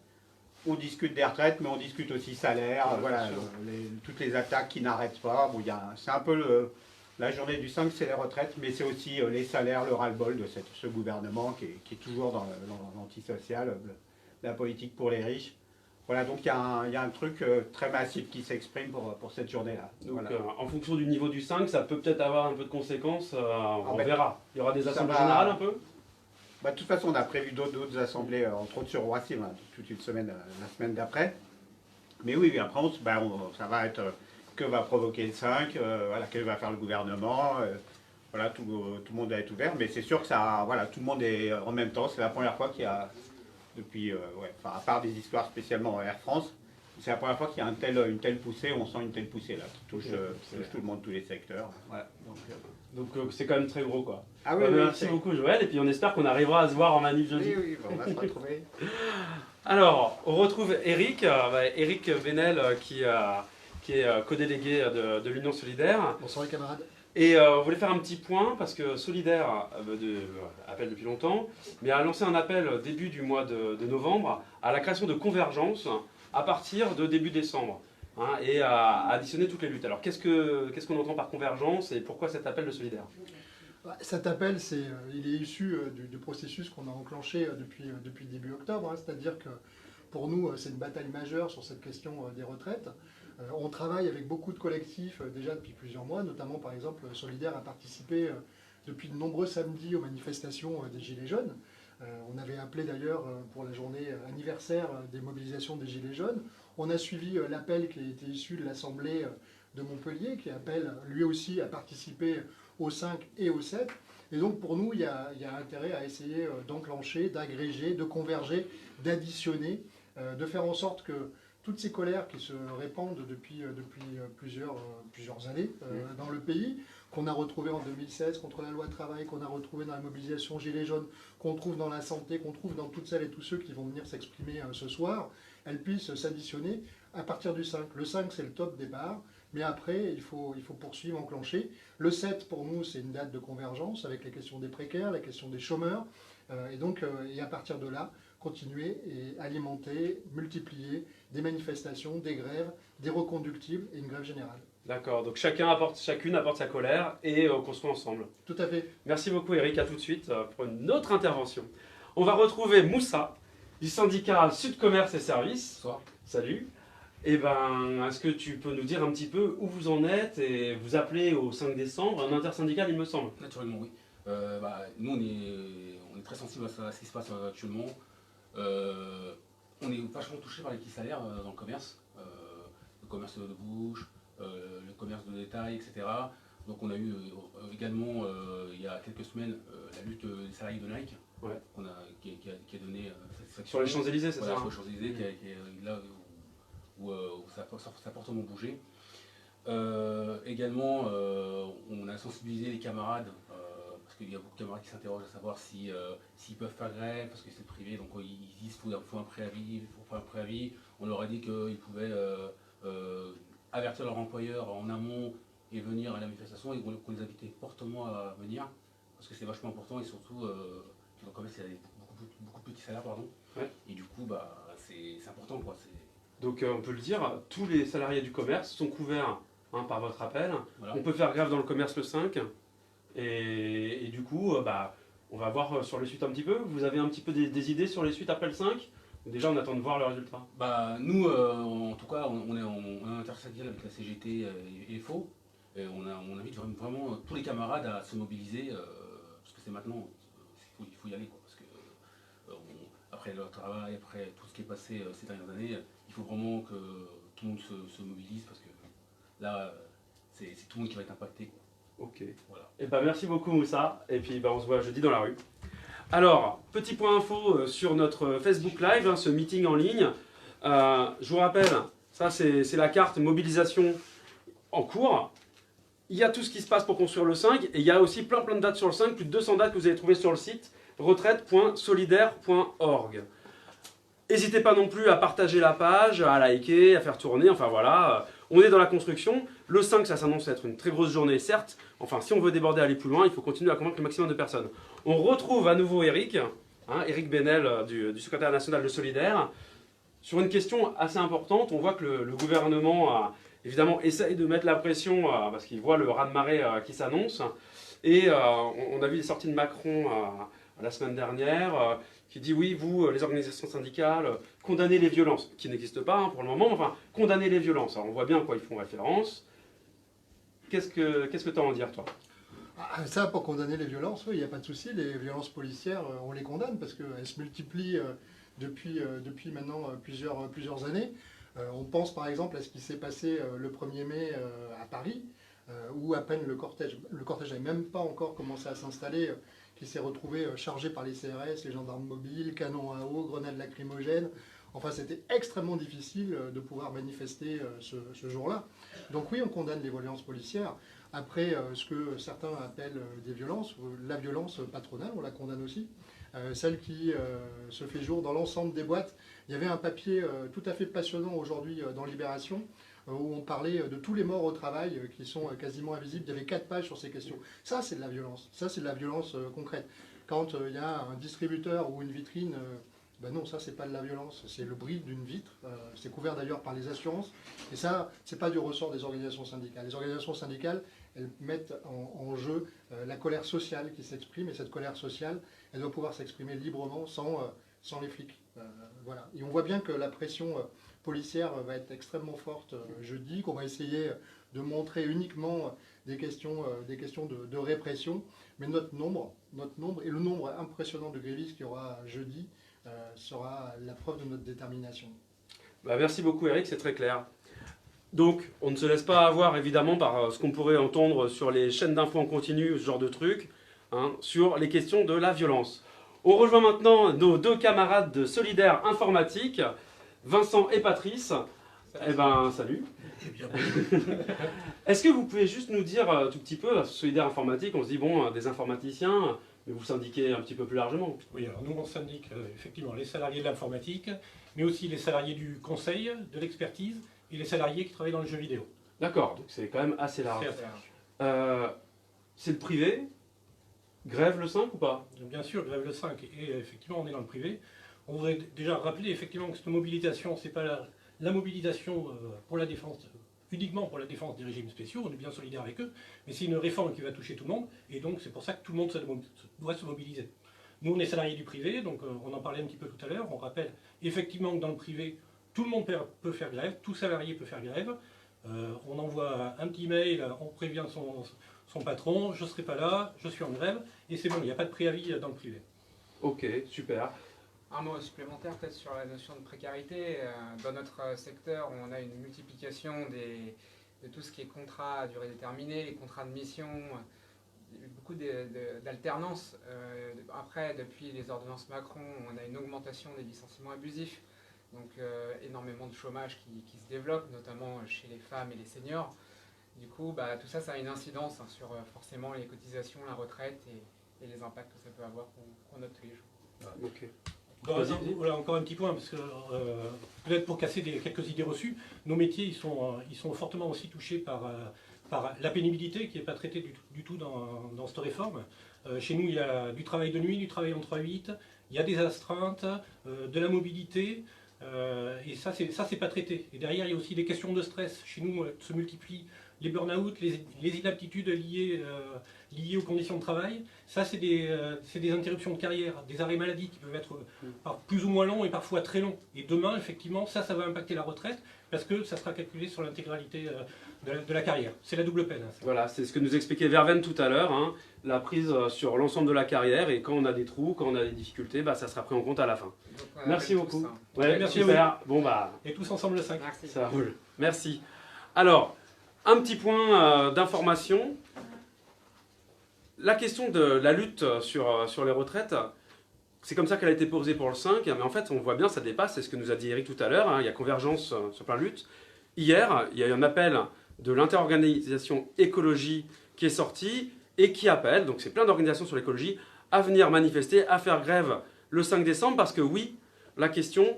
On discute des retraites, mais on discute aussi salaire. Toutes les attaques qui n'arrêtent pas. Bon, c'est un peu la journée du 5, c'est les retraites, mais c'est aussi les salaires, le ras-le-bol de ce gouvernement qui est toujours dans l'antisocial, la politique pour les riches. Voilà, donc il y a un truc très massif qui s'exprime pour cette journée-là. Donc Voilà. en fonction du niveau du 5, ça peut peut-être avoir un peu de conséquences, on verra. Il y aura des assemblées va- générales un peu? De toute façon, on a prévu d'autres assemblées, entre autres sur Roissy, toute une semaine, la semaine d'après. Mais oui, après, ça va être que va provoquer le 5, que va faire le gouvernement. Voilà, tout le monde va être ouvert. Mais c'est sûr que tout le monde est en même temps. C'est la première fois qu'il y a, depuis, à part des histoires spécialement Air France, c'est la première fois qu'il y a une telle poussée, on sent une telle poussée là, qui touche tout le monde, tous les secteurs. Voilà, Donc c'est quand même très gros quoi. Ah oui, Merci beaucoup Joël, et puis on espère qu'on arrivera à se voir en manif jeudi. oui, on va se retrouver. Alors, on retrouve Eric, Eric Venel qui est co-délégué de l'Union Solidaire. Bonsoir les camarades. Et on voulait faire un petit point parce que Solidaire appelle depuis longtemps, mais a lancé un appel début du mois de novembre à la création de convergences à partir de début décembre, hein, et à additionner toutes les luttes. Alors qu'est-ce qu'on entend par convergence et pourquoi cet appel de Solidaire? Cet appel, il est issu du processus qu'on a enclenché depuis début octobre, hein, c'est-à-dire que pour nous, c'est une bataille majeure sur cette question des retraites. On travaille avec beaucoup de collectifs déjà depuis plusieurs mois, notamment par exemple Solidaire a participé depuis de nombreux samedis aux manifestations des Gilets jaunes. On avait appelé d'ailleurs pour la journée anniversaire des mobilisations des Gilets jaunes. On a suivi l'appel qui a été issu de l'Assemblée de Montpellier, qui appelle lui aussi à participer au 5 et au 7. Et donc pour nous, il y a intérêt à essayer d'enclencher, d'agréger, de converger, d'additionner, de faire en sorte que toutes ces colères qui se répandent depuis plusieurs années dans le pays, qu'on a retrouvées en 2016 contre la loi travail, qu'on a retrouvées dans la mobilisation Gilets jaunes, qu'on trouve dans la santé, qu'on trouve dans toutes celles et tous ceux qui vont venir s'exprimer ce soir, elles puissent s'additionner à partir du 5. Le 5, c'est le top départ, mais après, il faut poursuivre, enclencher. Le 7, pour nous, c'est une date de convergence avec les questions des précaires, la question des chômeurs, et à partir de là, continuer et alimenter, multiplier des manifestations, des grèves, des reconductibles et une grève générale. D'accord, donc chacune apporte sa colère et on construit ensemble. Tout à fait. Merci beaucoup Eric, à tout de suite pour une autre intervention. On va retrouver Moussa du syndicat Sud Commerce et Services. Bonsoir. Salut. Est-ce que tu peux nous dire un petit peu où vous en êtes et vous appelez au 5 décembre, un intersyndical il me semble? Naturellement, oui. Nous, on est très sensibles à ce qui se passe actuellement. On est vachement touché par les petits salaires dans le commerce de bouche, le commerce de détail, etc. Donc on a eu également, il y a quelques semaines, la lutte des salariés de Nike, ouais, qui a donné satisfaction. Sur les Champs-Élysées, c'est voilà, ça? Sur les Champs-Élysées, qui est là où ça a fortement bougé. Également, on a sensibilisé les camarades, parce qu'il y a beaucoup de camarades qui s'interrogent à savoir s'ils peuvent faire grève, parce que c'est privé, donc ils disent qu'il faut un préavis, il faut faire un préavis. On leur a dit qu'ils pouvaient avertir leur employeur en amont et venir à la manifestation, et qu'on les invitait fortement à venir, parce que c'est vachement important, et surtout, dans le commerce, il y a beaucoup de petits salaires, pardon. Ouais. Et du coup, c'est important, quoi. Donc on peut le dire, tous les salariés du commerce sont couverts par votre appel. Voilà. On peut faire grève dans le commerce le 5. Et du coup, on va voir sur les suites un petit peu. Vous avez un petit peu des idées sur les suites après le 5 ? Déjà, on attend de voir le résultat. Nous, en tout cas, on est en intersyndical avec la CGT et FO. Et on invite vraiment tous les camarades à se mobiliser, parce que c'est maintenant, il faut y aller, quoi, parce que après leur travail, après tout ce qui est passé ces dernières années, il faut vraiment que tout le monde se mobilise, parce que là, c'est tout le monde qui va être impacté, quoi. Ok. Voilà. Et merci beaucoup Moussa. Et puis on se voit jeudi dans la rue. Alors, petit point info sur notre Facebook Live, ce meeting en ligne. Je vous rappelle, ça c'est la carte mobilisation en cours. Il y a tout ce qui se passe pour construire le 5 et il y a aussi plein de dates sur le 5, plus de 200 dates que vous allez trouver sur le site retraite.solidaire.org. N'hésitez pas non plus à partager la page, à liker, à faire tourner, enfin voilà, on est dans la construction. Le 5, ça s'annonce être une très grosse journée, certes. Enfin, si on veut déborder, aller plus loin, il faut continuer à convaincre le maximum de personnes. On retrouve à nouveau Eric, Eric Benel du secrétaire national de Solidaire. Sur une question assez importante, on voit que le gouvernement évidemment essaye de mettre la pression parce qu'il voit le raz-de-marée qui s'annonce. Et on a vu les sorties de Macron la semaine dernière qui dit oui, vous, les organisations syndicales, condamnez les violences, qui n'existent pas pour le moment, enfin, condamnez les violences. Alors on voit bien à quoi ils font référence. Qu'est-ce que tu as à en dire, toi ? Ça, pour condamner les violences, oui, il n'y a pas de souci. Les violences policières, on les condamne parce qu'elles se multiplient depuis maintenant plusieurs années. On pense par exemple à ce qui s'est passé le 1er mai à Paris, où à peine le cortège n'avait même pas encore commencé à s'installer, qui s'est retrouvé chargé par les CRS, les gendarmes mobiles, canons à eau, grenades lacrymogènes. Enfin, c'était extrêmement difficile de pouvoir manifester ce jour-là. Donc oui, on condamne les violences policières. Après, ce que certains appellent des violences, la violence patronale, on la condamne aussi. Celle qui se fait jour dans l'ensemble des boîtes. Il y avait un papier tout à fait passionnant aujourd'hui dans Libération, où on parlait de tous les morts au travail qui sont quasiment invisibles. Il y avait 4 pages sur ces questions. Ça, c'est de la violence. Ça, c'est de la violence concrète. Quand il y a un distributeur ou une vitrine, non, ça, c'est pas de la violence. C'est le bris d'une vitre. C'est couvert d'ailleurs par les assurances. Et ça, c'est pas du ressort des organisations syndicales. Les organisations syndicales, elles mettent en jeu la colère sociale qui s'exprime. Et cette colère sociale, elle doit pouvoir s'exprimer librement sans les flics. Voilà. Et on voit bien que la pression policière va être extrêmement forte jeudi, qu'on va essayer de montrer uniquement des questions de répression. Mais notre nombre et le nombre impressionnant de grévistes qu'il y aura jeudi sera la preuve de notre détermination. Merci beaucoup Eric, c'est très clair. Donc, on ne se laisse pas avoir évidemment par ce qu'on pourrait entendre sur les chaînes d'infos en continu, ce genre de trucs, sur les questions de la violence. On rejoint maintenant nos 2 camarades de Solidaire Informatique, Vincent et Patrice. Salut. Est-ce que vous pouvez juste nous dire un tout petit peu, Solidaire Informatique, on se dit, bon, des informaticiens, mais vous syndiquez un petit peu plus largement. Oui, alors nous on syndique effectivement les salariés de l'informatique, mais aussi les salariés du conseil, de l'expertise, et les salariés qui travaillent dans le jeu vidéo. D'accord, donc c'est quand même assez large. C'est assez large. C'est le privé. Grève le 5 ou pas ? Bien sûr, grève le 5, et effectivement on est dans le privé. On voudrait déjà rappeler effectivement que cette mobilisation, c'est pas la mobilisation pour la défense, uniquement pour la défense des régimes spéciaux, on est bien solidaire avec eux, mais c'est une réforme qui va toucher tout le monde, et donc c'est pour ça que tout le monde doit se mobiliser. Nous on est salariés du privé, donc on en parlait un petit peu tout à l'heure, on rappelle effectivement que dans le privé, tout le monde peut faire grève, tout salarié peut faire grève. On envoie un petit mail, on prévient son patron, je ne serai pas là, je suis en grève, et c'est bon, il n'y a pas de préavis dans le privé. Ok, super. Un mot supplémentaire peut-être sur la notion de précarité. Dans notre secteur, on a une multiplication de tout ce qui est contrat à durée déterminée, les contrats de mission, beaucoup d'alternance. Après, depuis les ordonnances Macron, on a une augmentation des licenciements abusifs. Donc énormément de chômage qui se développe, notamment chez les femmes et les seniors. Du coup, tout ça, ça a une incidence sur forcément les cotisations, la retraite et les impacts que ça peut avoir qu'on note tous les jours. Ok. Voilà, encore un petit point, parce que peut-être pour casser quelques idées reçues, nos métiers ils sont fortement aussi touchés par la pénibilité qui n'est pas traitée du tout dans cette réforme. Chez nous, il y a du travail de nuit, du travail en 3-8, il y a des astreintes, de la mobilité. Et ça, c'est pas traité. Et derrière, il y a aussi des questions de stress. Chez nous, se multiplient les burn-out, les inaptitudes liées aux conditions de travail. Ça, c'est des interruptions de carrière, des arrêts maladie qui peuvent être plus ou moins longs et parfois très longs. Et demain, effectivement, ça va impacter la retraite parce que ça sera calculé sur l'intégralité de la carrière. C'est la double peine. Hein, voilà, c'est ce que nous expliquait Verveine tout à l'heure, hein, la prise sur l'ensemble de la carrière, et quand on a des trous, quand on a des difficultés, bah, ça sera pris en compte à la fin. Merci beaucoup. Ouais, merci super. Bon, bah, et tous ensemble le 5. Merci. Ça roule. Merci. Alors, un petit point d'information. La question de la lutte sur les retraites, c'est comme ça qu'elle a été posée pour le 5, mais en fait, on voit bien, ça dépasse, c'est ce que nous a dit Eric tout à l'heure, hein, il y a convergence sur plein de luttes. Hier, il y a eu un appel de l'interorganisation écologie qui est sorti et qui appelle, donc c'est plein d'organisations sur l'écologie, à venir manifester, à faire grève le 5 décembre, parce que oui, la question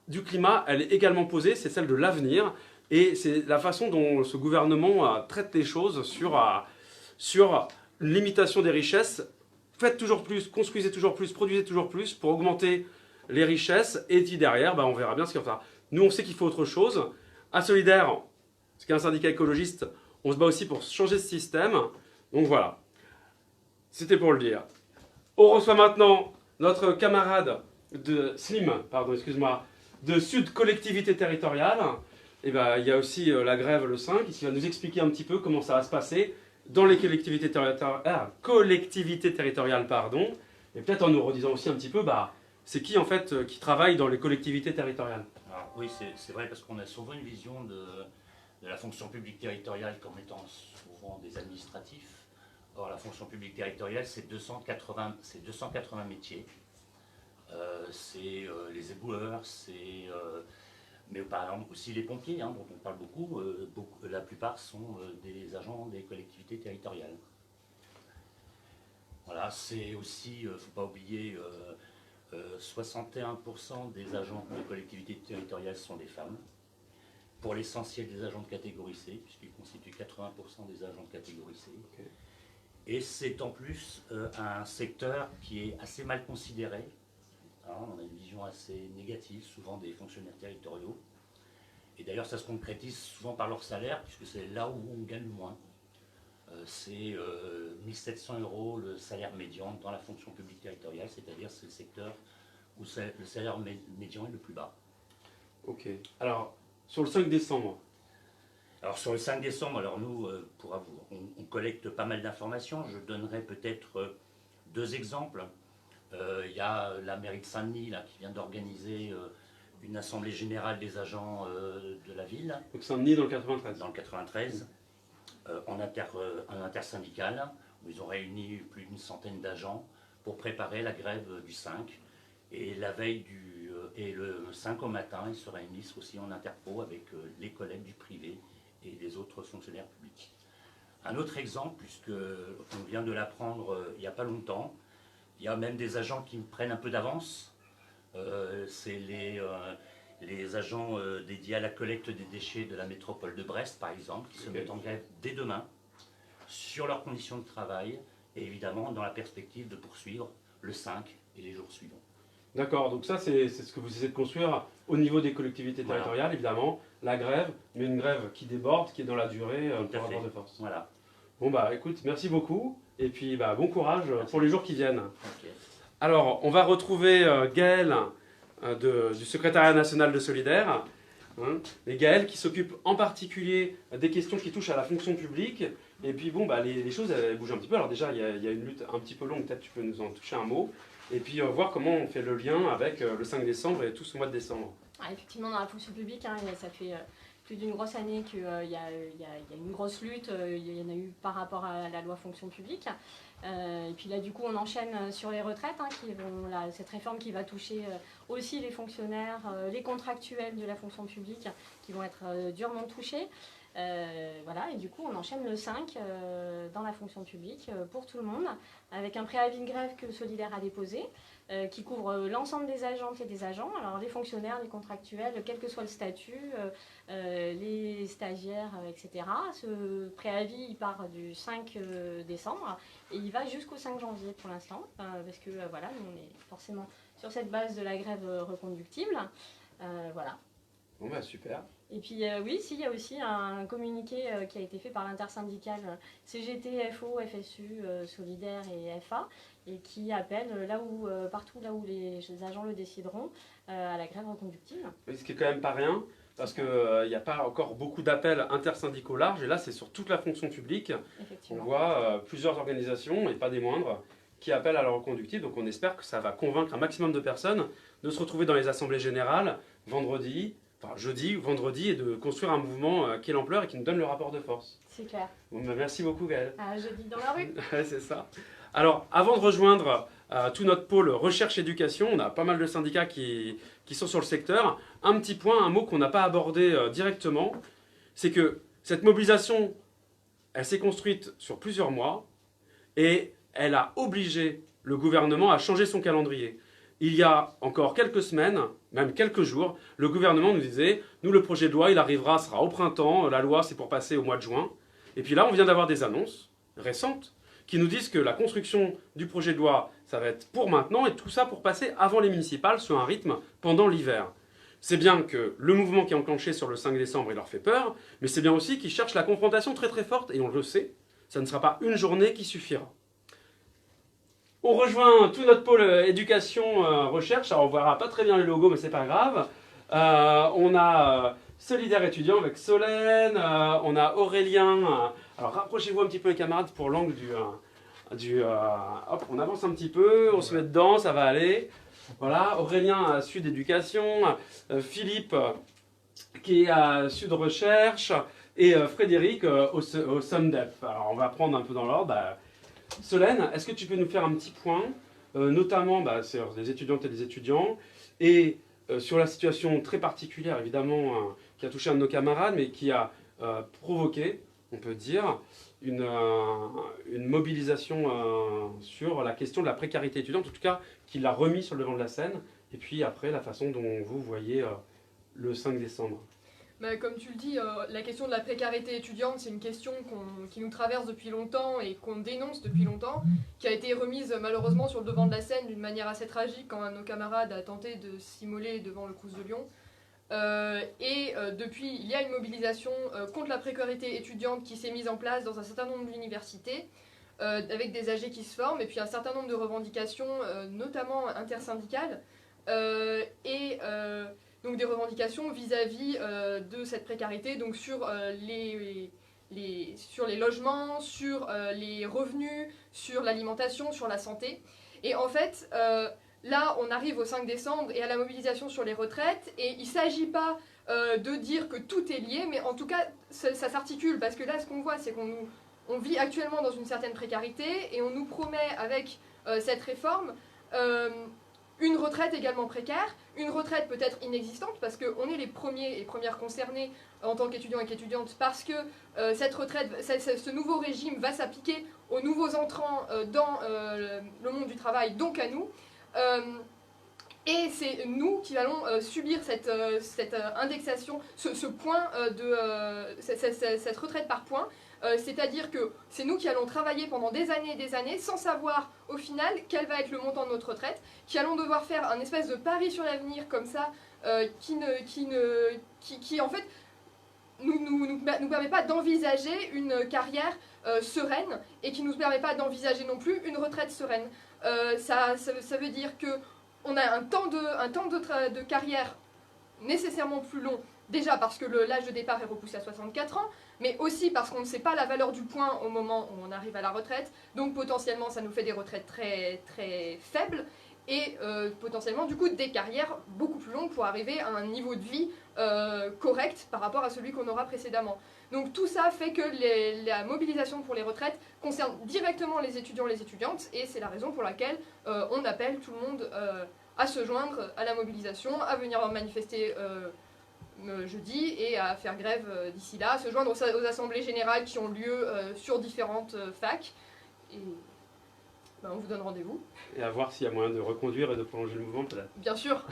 du climat, elle est également posée, c'est celle de l'avenir, et c'est la façon dont ce gouvernement traite les choses sur une limitation des richesses. Faites toujours plus, construisez toujours plus, produisez toujours plus pour augmenter les richesses, et puis derrière, bah, on verra bien ce qu'il y aura. Nous, on sait qu'il faut autre chose. À Solidaire, ce qui est un syndicat écologiste, on se bat aussi pour changer ce système. Donc voilà, c'était pour le dire. On reçoit maintenant notre camarade de Slim, pardon, excuse-moi, de Sud Collectivité Territoriale. Et ben, il y a aussi la grève le 5, qui va nous expliquer un petit peu comment ça va se passer dans les collectivités territoriales, pardon. Et peut-être en nous redisant aussi un petit peu, bah, c'est qui en fait qui travaille dans les collectivités territoriales. Alors, oui, c'est vrai, parce qu'on a souvent une vision de la fonction publique territoriale comme étant souvent des administratifs. Or, la fonction publique territoriale, c'est 280 métiers. C'est les éboueurs, mais par exemple aussi les pompiers, hein, dont on parle beaucoup. La plupart sont des agents des collectivités territoriales. Voilà, c'est aussi, il ne faut pas oublier, 61% des agents des collectivités territoriales sont des femmes. Pour l'essentiel des agents de catégorie C, puisqu'ils constituent 80% des agents de catégorie C. Okay. Et c'est en plus un secteur qui est assez mal considéré. Alors, on a une vision assez négative, souvent des fonctionnaires territoriaux. Et d'ailleurs, ça se concrétise souvent par leur salaire, puisque c'est là où on gagne le moins. C'est 1 700 € le salaire médian dans la fonction publique territoriale, c'est-à-dire c'est le secteur où le salaire médian est le plus bas. Ok. Alors, sur le 5 décembre. Alors sur le 5 décembre, alors nous, on collecte pas mal d'informations. Je donnerai peut-être 2 exemples. Il y a la mairie de Saint-Denis là, qui vient d'organiser une assemblée générale des agents de la ville. Donc Saint-Denis dans le 93. Dans le 93, en intersyndical, où ils ont réuni plus d'une centaine d'agents pour préparer la grève du 5. Et la veille et le 5 au matin, ils se réunissent aussi en interpro avec les collègues du privé et les autres fonctionnaires publics. Un autre exemple, puisqu'on vient de l'apprendre il n'y a pas longtemps, il y a même des agents qui prennent un peu d'avance. C'est les agents dédiés à la collecte des déchets de la métropole de Brest, par exemple, qui se mettent en grève dès demain sur leurs conditions de travail et évidemment dans la perspective de poursuivre le 5 et les jours suivants. D'accord, donc ça c'est ce que vous essayez de construire au niveau des collectivités territoriales, voilà. Évidemment, la grève, mais une grève qui déborde, qui est dans la durée pour rapport de force. Voilà. Bon bah écoute, merci beaucoup, et puis bah, bon courage pour les jours qui viennent. Okay. Alors, on va retrouver Gaël du secrétariat national de Solidaire, hein, et Gaël qui s'occupe en particulier des questions qui touchent à la fonction publique, et puis bon, bah, les choses elles bougent un petit peu. Alors déjà, il y a une lutte un petit peu longue, peut-être tu peux nous en toucher un mot. Et puis voir comment on fait le lien avec le 5 décembre et tout ce mois de décembre. Ah, effectivement, dans la fonction publique, hein, ça fait plus d'une grosse année qu'il y a une grosse lutte, il y en a eu par rapport à la loi fonction publique. Et puis là, du coup, on enchaîne sur les retraites, hein, cette réforme qui va toucher aussi les fonctionnaires, les contractuels de la fonction publique, qui vont être durement touchés. Voilà, et du coup on enchaîne le 5 dans la fonction publique pour tout le monde, avec un préavis de grève que Solidaire a déposé, qui couvre l'ensemble des agentes et des agents, alors les fonctionnaires, les contractuels, quel que soit le statut, les stagiaires, etc. Ce préavis il part du 5 décembre et il va jusqu'au 5 janvier pour l'instant, parce que voilà, nous on est forcément sur cette base de la grève reconductible. Voilà. Bon bah super. Et puis oui, il y a aussi un communiqué qui a été fait par l'intersyndicale CGT, FO, FSU, Solidaire et FA, et qui appelle partout là où les agents le décideront, à la grève reconductible. Oui, ce qui est quand même pas rien, parce qu'il n'y a pas encore beaucoup d'appels intersyndicaux larges, et là c'est sur toute la fonction publique. On voit plusieurs organisations, et pas des moindres, qui appellent à la reconductible, donc on espère que ça va convaincre un maximum de personnes de se retrouver dans les assemblées générales jeudi ou vendredi, et de construire un mouvement qui ait l'ampleur et qui nous donne le rapport de force. C'est clair. Bon, bah, merci beaucoup Gaëlle. À jeudi dans la rue. Ouais, c'est ça. Alors, avant de rejoindre tout notre pôle recherche-éducation, on a pas mal de syndicats qui sont sur le secteur. Un petit point, un mot qu'on n'a pas abordé directement, c'est que cette mobilisation, elle s'est construite sur plusieurs mois et elle a obligé le gouvernement à changer son calendrier. Il y a encore quelques semaines, même quelques jours, le gouvernement nous disait « Nous, le projet de loi, sera au printemps, la loi, c'est pour passer au mois de juin. » Et puis là, on vient d'avoir des annonces récentes qui nous disent que la construction du projet de loi, ça va être pour maintenant, et tout ça pour passer avant les municipales sur un rythme pendant l'hiver. C'est bien que le mouvement qui est enclenché sur le 5 décembre, il leur fait peur, mais c'est bien aussi qu'ils cherchent la confrontation très très forte, et on le sait, ça ne sera pas une journée qui suffira. On rejoint tout notre pôle éducation-recherche. Alors on ne verra pas très bien le logo, mais c'est pas grave. On a Solidaire étudiant avec Solène. On a Aurélien. Alors rapprochez-vous un petit peu les camarades pour l'angle hop, on avance un petit peu, on se met dedans, ça va aller. Voilà, Aurélien à Sud Éducation, Philippe qui est à Sud Recherche et Frédéric au SOMDEP. Alors on va prendre un peu dans l'ordre. Solène, est-ce que tu peux nous faire un petit point, notamment sur les étudiantes et les étudiants, et sur la situation très particulière, évidemment, qui a touché un de nos camarades, mais qui a provoqué, on peut dire, une mobilisation sur la question de la précarité étudiante, en tout cas, qui l'a remis sur le devant de la scène, et puis après, la façon dont vous voyez le 5 décembre. Comme tu le dis, la question de la précarité étudiante, c'est une question qui nous traverse depuis longtemps et qu'on dénonce depuis longtemps, qui a été remise malheureusement sur le devant de la scène d'une manière assez tragique quand un de nos camarades a tenté de s'immoler devant le Crous de Lyon. Depuis, il y a une mobilisation contre la précarité étudiante qui s'est mise en place dans un certain nombre d'universités, avec des AG qui se forment, et puis un certain nombre de revendications, notamment intersyndicales, donc des revendications vis-à-vis de cette précarité, donc sur les logements, sur les revenus, sur l'alimentation, sur la santé. Et en fait, là, on arrive au 5 décembre et à la mobilisation sur les retraites, et il ne s'agit pas de dire que tout est lié, mais en tout cas, ça s'articule, parce que là, ce qu'on voit, c'est qu'on vit actuellement dans une certaine précarité, et on nous promet, avec cette réforme, une retraite également précaire, une retraite peut-être inexistante, parce qu'on est les premiers et premières concernés en tant qu'étudiants et qu'étudiantes, parce que cette retraite, ce nouveau régime va s'appliquer aux nouveaux entrants dans le monde du travail, donc à nous. Et c'est nous qui allons subir cette indexation, ce point cette retraite par points. C'est-à-dire que c'est nous qui allons travailler pendant des années et des années sans savoir au final quel va être le montant de notre retraite, qui allons devoir faire un espèce de pari sur l'avenir comme ça, qui en fait nous permet pas d'envisager une carrière sereine, et qui nous permet pas d'envisager non plus une retraite sereine. Ça veut dire qu'on a un temps de carrière nécessairement plus long, déjà parce que l'âge de départ est repoussé à 64 ans, mais aussi parce qu'on ne sait pas la valeur du point au moment où on arrive à la retraite, donc potentiellement ça nous fait des retraites très, très faibles, et potentiellement du coup des carrières beaucoup plus longues pour arriver à un niveau de vie correct par rapport à celui qu'on aura précédemment. Donc tout ça fait que la mobilisation pour les retraites concerne directement les étudiants et les étudiantes, et c'est la raison pour laquelle on appelle tout le monde à se joindre à la mobilisation, à venir manifester jeudi et à faire grève d'ici là, à se joindre aux assemblées générales qui ont lieu sur différentes facs. Et on vous donne rendez-vous. Et à voir s'il y a moyen de reconduire et de prolonger le mouvement peut-être. Bien sûr,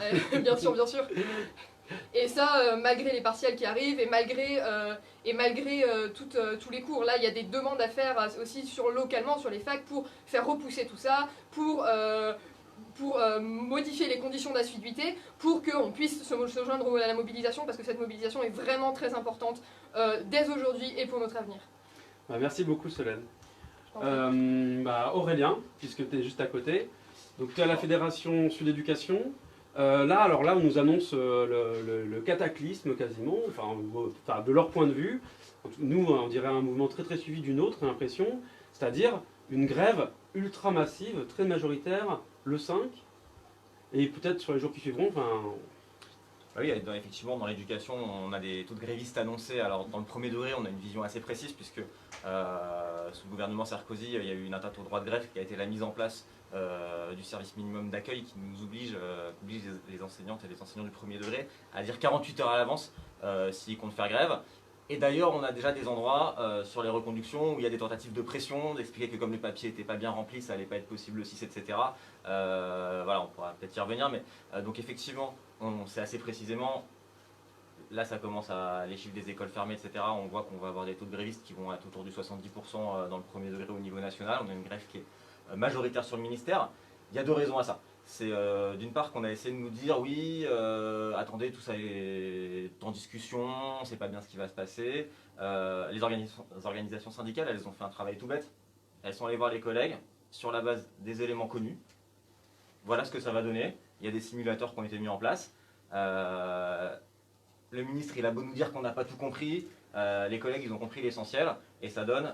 bien sûr, bien sûr. Et ça, malgré les partiels qui arrivent et malgré tous les cours. Là, il y a des demandes à faire aussi localement sur les facs pour faire repousser tout ça, pour modifier les conditions d'assiduité pour qu'on puisse se joindre à la mobilisation, parce que cette mobilisation est vraiment très importante dès aujourd'hui et pour notre avenir. Merci beaucoup Solène. Aurélien, puisque tu es juste à côté, donc tu es à la Fédération Sud Éducation. Là, on nous annonce le cataclysme quasiment, enfin, de leur point de vue. Nous, on dirait un mouvement très très suivi d'une autre impression, c'est-à-dire une grève ultra massive, très majoritaire, le 5, et peut-être sur les jours qui suivront. Oui, effectivement, dans l'éducation, on a des taux de grévistes annoncés. Alors, dans le premier degré, on a une vision assez précise, puisque sous le gouvernement Sarkozy, il y a eu une atteinte au droit de grève qui a été la mise en place du service minimum d'accueil qui nous oblige les enseignantes et les enseignants du premier degré à dire 48 heures à l'avance s'ils comptent faire grève. Et d'ailleurs, on a déjà des endroits sur les reconductions où il y a des tentatives de pression, d'expliquer que comme les papiers n'étaient pas bien remplis, ça n'allait pas être possible le 6, etc. Voilà, on pourra peut-être y revenir, mais donc effectivement, on sait assez précisément, là ça commence à les chiffres des écoles fermées, etc. On voit qu'on va avoir des taux de grévistes qui vont être autour du 70% dans le premier degré au niveau national. On a une grève qui est majoritaire sur le ministère. Il y a deux raisons à ça. C'est d'une part qu'on a essayé de nous dire oui, attendez, tout ça est en discussion, on ne sait pas bien ce qui va se passer. Les organisations syndicales, elles ont fait un travail tout bête. Elles sont allées voir les collègues sur la base des éléments connus. Voilà ce que ça va donner. Il y a des simulateurs qui ont été mis en place. Le ministre, il a beau nous dire qu'on n'a pas tout compris. Les collègues, ils ont compris l'essentiel. Et ça donne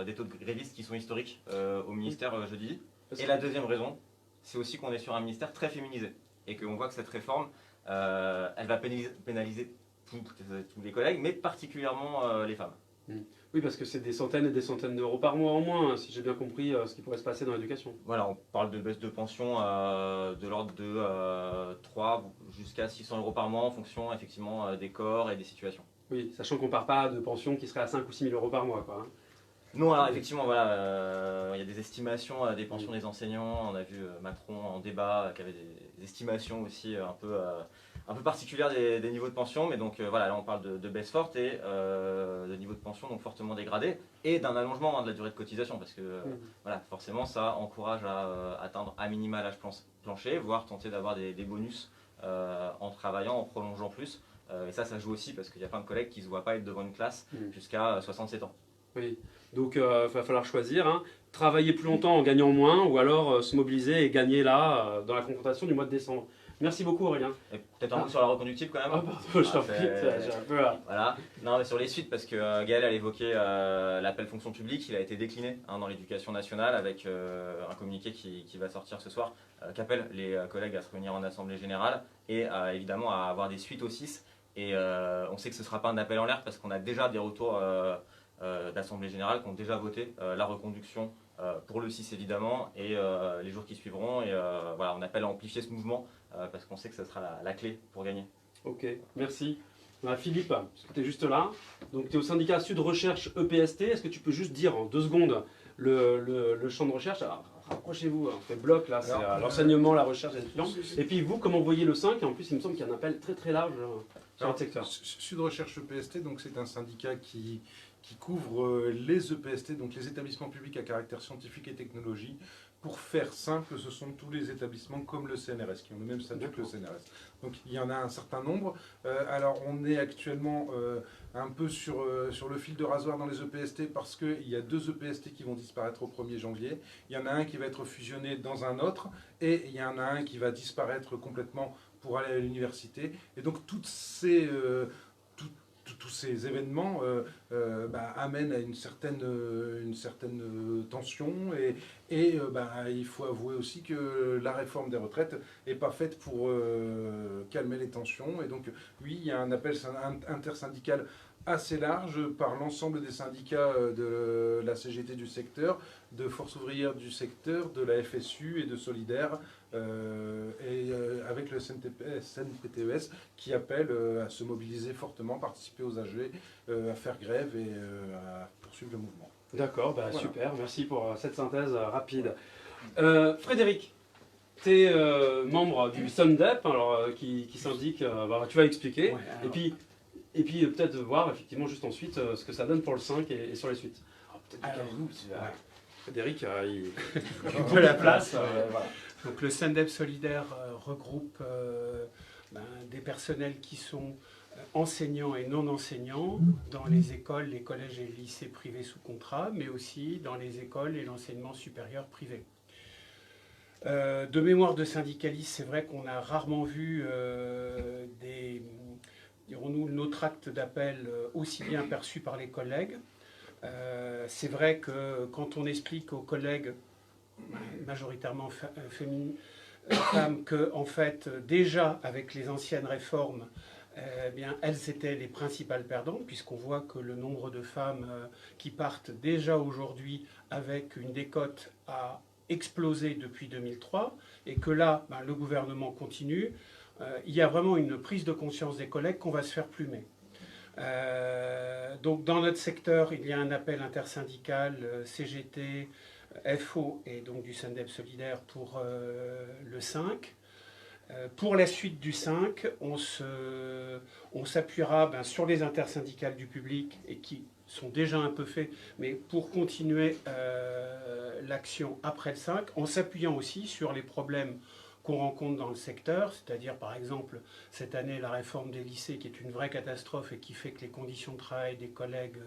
des taux de grévistes qui sont historiques au ministère jeudi. Et la deuxième raison, c'est aussi qu'on est sur un ministère très féminisé et qu'on voit que cette réforme, elle va pénaliser tous les collègues, mais particulièrement les femmes. Oui, parce que c'est des centaines et des centaines d'euros par mois en moins, hein, si j'ai bien compris ce qui pourrait se passer dans l'éducation. Voilà, on parle de baisse de pension de l'ordre de 3 jusqu'à 600 euros par mois en fonction effectivement des corps et des situations. Oui, sachant qu'on ne part pas de pension qui serait à 5 ou 6 000 euros par mois, quoi, hein. Non, alors effectivement, voilà, il y a des estimations des pensions des enseignants. On a vu Macron en débat qui avait des estimations aussi un peu particulières des niveaux de pension. Mais donc voilà, là on parle de baisse forte et de niveau de pension donc fortement dégradé et d'un allongement de la durée de cotisation parce que voilà, forcément ça encourage à atteindre à minima l'âge plancher, voire tenter d'avoir des bonus en travaillant, en prolongeant plus. Et ça joue aussi parce qu'il y a plein de collègues qui ne se voient pas être devant une classe jusqu'à 67 ans. Oui, donc il va falloir choisir, hein. Travailler plus longtemps en gagnant moins ou alors se mobiliser et gagner là dans la confrontation du mois de décembre. Merci beaucoup Aurélien. Peut-être un mot sur la reconductible quand même. Ah pardon, je t'en prie, j'ai un peu... Voilà, non mais sur les suites parce que Gaël a évoqué l'appel fonction publique, il a été décliné dans l'éducation nationale avec un communiqué qui va sortir ce soir, qui appelle les collègues à se réunir en assemblée générale et évidemment à avoir des suites au 6. Et on sait que ce ne sera pas un appel en l'air parce qu'on a déjà des retours d'Assemblée Générale qui ont déjà voté la reconduction pour le 6 évidemment et les jours qui suivront. Et voilà, on appelle à amplifier ce mouvement parce qu'on sait que ce sera la clé pour gagner. Ok, merci. Philippe, parce que tu es juste là, donc tu es au syndicat Sud Recherche EPST. Est-ce que tu peux juste dire en 2 secondes le champ de recherche? Alors, rapprochez-vous, on fait bloc là, c'est l'enseignement, la recherche des étudiants. Et puis vous, comment vous voyez le 5? Et en plus, il me semble qu'il y a un appel très très large sur le secteur. Sud Recherche EPST, donc c'est un syndicat qui couvre les EPST, donc les établissements publics à caractère scientifique et technologie. Pour faire simple, ce sont tous les établissements comme le CNRS, qui ont le même statut que le CNRS. Donc il y en a un certain nombre. Alors on est actuellement un peu sur le fil de rasoir dans les EPST parce qu'il y a 2 EPST qui vont disparaître au 1er janvier. Il y en a un qui va être fusionné dans un autre et il y en a un qui va disparaître complètement pour aller à l'université. Et donc tous ces événements amènent à une certaine tension et il faut avouer aussi que la réforme des retraites n'est pas faite pour calmer les tensions. Et donc oui, il y a un appel intersyndical assez large par l'ensemble des syndicats de la CGT du secteur, de Force ouvrière du secteur, de la FSU et de Solidaire, avec le SNPTES qui appelle à se mobiliser fortement, participer aux AG, à faire grève et à poursuivre le mouvement. D'accord, voilà. Super, merci pour cette synthèse rapide. Frédéric, tu es membre du SUNDEP, alors, qui s'indique, tu vas expliquer, ouais, alors... et puis peut-être voir effectivement juste ensuite ce que ça donne pour le 5 et sur les suites. Alors, Frédéric, il occupe la place. Voilà. Donc le SYNDEP solidaire regroupe des personnels qui sont enseignants et non enseignants dans les écoles, les collèges et les lycées privés sous contrat, mais aussi dans les écoles et l'enseignement supérieur privé. De mémoire de syndicalistes, c'est vrai qu'on a rarement vu dirons-nous, notre acte d'appel aussi bien perçu par les collègues. C'est vrai que quand on explique aux collègues, majoritairement femmes, que en fait, déjà avec les anciennes réformes, elles étaient les principales perdantes, puisqu'on voit que le nombre de femmes qui partent déjà aujourd'hui avec une décote a explosé depuis 2003, et que là, le gouvernement continue. Il y a vraiment une prise de conscience des collègues qu'on va se faire plumer. Donc dans notre secteur, il y a un appel intersyndical CGT, FO et donc du SYNDEP solidaire pour le 5. Pour la suite du 5, on s'appuiera sur les intersyndicales du public et qui sont déjà un peu faits, mais pour continuer l'action après le 5, en s'appuyant aussi sur les problèmes qu'on rencontre dans le secteur, c'est-à-dire par exemple cette année la réforme des lycées qui est une vraie catastrophe et qui fait que les conditions de travail des collègues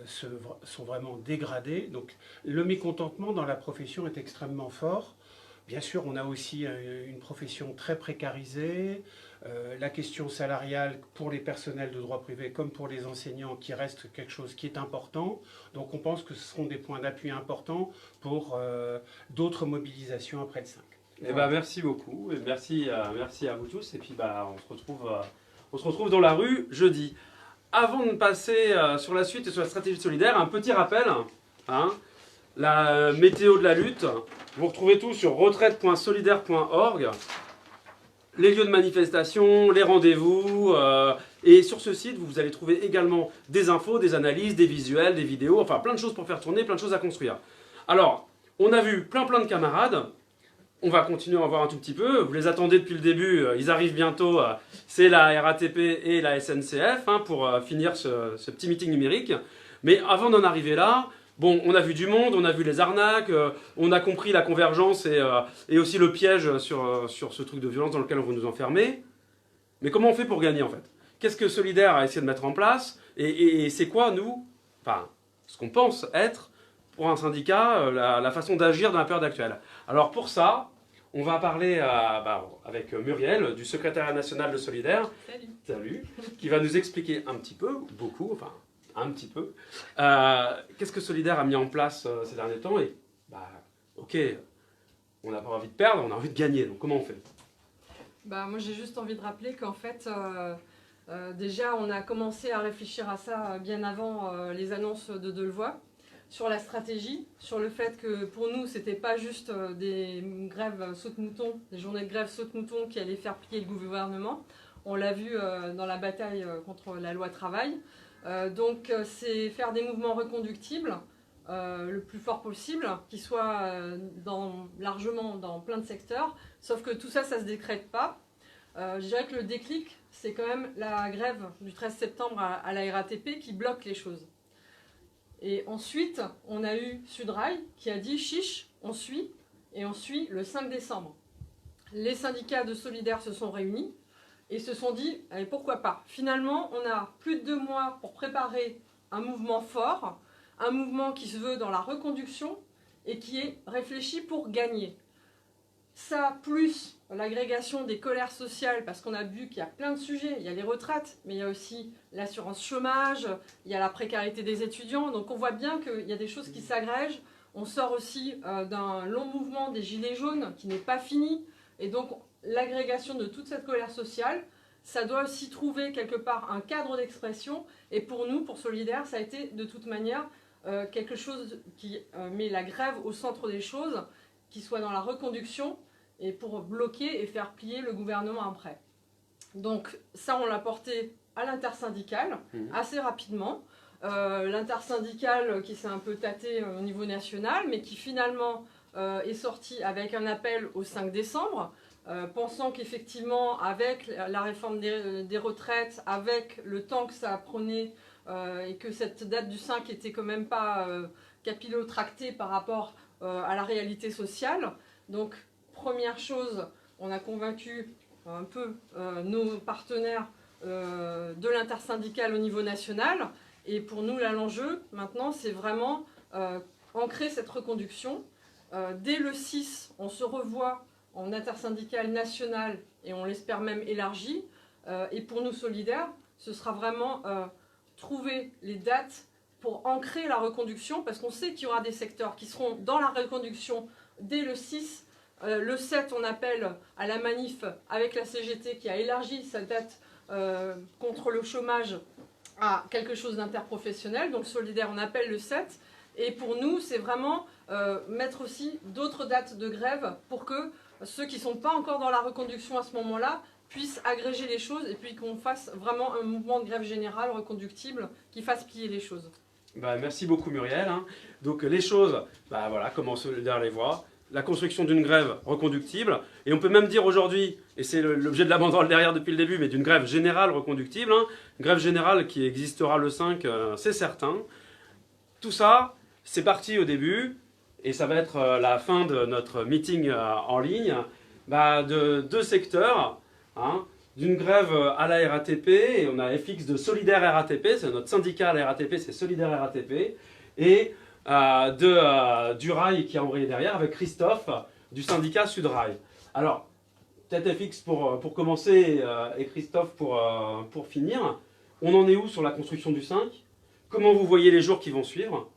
sont vraiment dégradées. Donc le mécontentement dans la profession est extrêmement fort. Bien sûr, on a aussi une profession très précarisée, la question salariale pour les personnels de droit privé comme pour les enseignants qui reste quelque chose qui est important. Donc on pense que ce seront des points d'appui importants pour d'autres mobilisations après le 5. Eh ben, merci beaucoup, et merci à vous tous, et puis on se retrouve dans la rue jeudi. Avant de passer sur la suite et sur la stratégie solidaire, un petit rappel, la météo de la lutte, vous retrouvez tout sur retraite.solidaire.org, les lieux de manifestation, les rendez-vous, et sur ce site, vous allez trouver également des infos, des analyses, des visuels, des vidéos, enfin plein de choses pour faire tourner, plein de choses à construire. Alors, on a vu plein de camarades. On va continuer à en voir un tout petit peu. Vous les attendez depuis le début. Ils arrivent bientôt. C'est la RATP et la SNCF pour finir ce petit meeting numérique. Mais avant d'en arriver là, bon, on a vu du monde, on a vu les arnaques, on a compris la convergence et aussi le piège sur ce truc de violence dans lequel on veut nous enfermer. Mais comment on fait pour gagner en fait? Qu'est-ce que Solidaire a essayé de mettre en place? Et c'est quoi, nous, ce qu'on pense être pour un syndicat, la façon d'agir dans la période actuelle. Alors pour ça, on va parler avec Muriel, du secrétariat national de Solidaire. Salut. Salut. Qui va nous expliquer un petit peu, beaucoup, enfin un petit peu, qu'est-ce que Solidaire a mis en place ces derniers temps. Et ok, on n'a pas envie de perdre, on a envie de gagner, donc comment on fait? Moi j'ai juste envie de rappeler qu'en fait, déjà on a commencé à réfléchir à ça bien avant les annonces de Delevoye, sur la stratégie, sur le fait que pour nous, c'était pas juste des grèves saute-mouton, des journées de grève saute-mouton qui allaient faire plier le gouvernement. On l'a vu dans la bataille contre la loi travail. Donc c'est faire des mouvements reconductibles le plus fort possible, qui soient largement dans plein de secteurs, sauf que tout ça, ça se décrète pas. Je dirais que le déclic, c'est quand même la grève du 13 septembre à la RATP qui bloque les choses. Et ensuite, on a eu Sudrail qui a dit « chiche, on suit », et on suit le 5 décembre. Les syndicats de Solidaire se sont réunis et se sont dit « allez, pourquoi pas ». Finalement, on a plus de 2 mois pour préparer un mouvement fort, un mouvement qui se veut dans la reconduction et qui est réfléchi pour gagner. Ça, plus l'agrégation des colères sociales, parce qu'on a vu qu'il y a plein de sujets. Il y a les retraites, mais il y a aussi l'assurance chômage, il y a la précarité des étudiants. Donc on voit bien qu'il y a des choses qui s'agrègent. On sort aussi d'un long mouvement des Gilets jaunes qui n'est pas fini. Et donc l'agrégation de toute cette colère sociale, ça doit aussi trouver quelque part un cadre d'expression. Et pour nous, pour Solidaire, ça a été de toute manière quelque chose qui met la grève au centre des choses, qui soit dans la reconduction, et pour bloquer et faire plier le gouvernement après. Donc ça, on l'a porté à l'intersyndicale assez rapidement. L'intersyndicale qui s'est un peu tâté au niveau national, mais qui finalement est sorti avec un appel au 5 décembre, pensant qu'effectivement, avec la réforme des retraites, avec le temps que ça prenait, et que cette date du 5 était quand même pas capillotractée par rapport à la réalité sociale, donc première chose, on a convaincu un peu nos partenaires de l'intersyndicale au niveau national. Et pour nous, là, l'enjeu, maintenant, c'est vraiment ancrer cette reconduction. Dès le 6, on se revoit en intersyndicale nationale et on l'espère même élargie. Et pour nous, solidaires, ce sera vraiment trouver les dates pour ancrer la reconduction, parce qu'on sait qu'il y aura des secteurs qui seront dans la reconduction dès le 6. Le 7, on appelle à la manif avec la CGT qui a élargi sa date contre le chômage à quelque chose d'interprofessionnel. Donc solidaire, on appelle le 7. Et pour nous, c'est vraiment mettre aussi d'autres dates de grève pour que ceux qui ne sont pas encore dans la reconduction à ce moment-là puissent agréger les choses et puis qu'on fasse vraiment un mouvement de grève générale reconductible qui fasse plier les choses. Merci beaucoup Muriel. Donc les choses, voilà comment Solidaire les voit. La construction d'une grève reconductible. Et on peut même dire aujourd'hui, et c'est l'objet de la banderole derrière depuis le début, mais d'une grève générale reconductible. Une grève générale qui existera le 5, c'est certain. Tout ça, c'est parti au début. Et ça va être la fin de notre meeting en ligne. De deux secteurs. D'une grève à la RATP, et on a FX de Solidaire RATP, c'est notre syndicat à la RATP, c'est Solidaire RATP, et du rail qui a embrayé derrière avec Christophe du syndicat Sudrail. Alors, peut-être FX pour commencer et Christophe pour finir, on en est où sur la construction du 5? Comment vous voyez les jours qui vont suivre?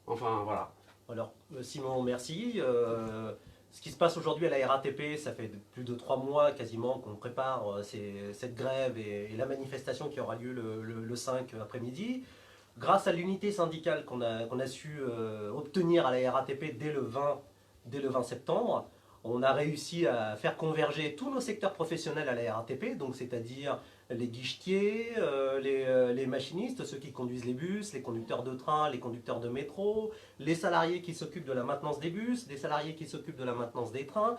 Enfin, voilà. Alors, Simon, merci. Ce qui se passe aujourd'hui à la RATP, ça fait plus de 3 mois quasiment qu'on prépare cette grève et la manifestation qui aura lieu le 5 après-midi. Grâce à l'unité syndicale qu'on a su obtenir à la RATP dès le 20 septembre, on a réussi à faire converger tous nos secteurs professionnels à la RATP, donc c'est-à-dire les guichetiers, les machinistes, ceux qui conduisent les bus, les conducteurs de train, les conducteurs de métro, les salariés qui s'occupent de la maintenance des bus, les salariés qui s'occupent de la maintenance des trains.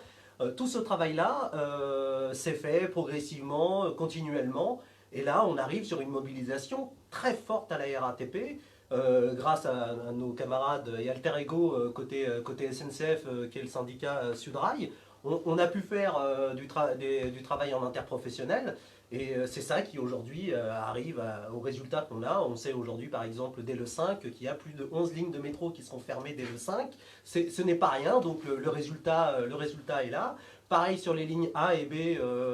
Tout ce travail-là s'est fait progressivement, continuellement, et là on arrive sur une mobilisation très forte à la RATP, grâce à nos camarades et alter ego côté SNCF, qui est le syndicat Sudrail. On a pu faire du travail en interprofessionnel. Et c'est ça qui aujourd'hui arrive au résultat qu'on a. On sait aujourd'hui par exemple dès le 5 qu'il y a plus de 11 lignes de métro qui seront fermées dès le 5. Ce n'est pas rien, donc le résultat est là. Pareil sur les lignes A et B,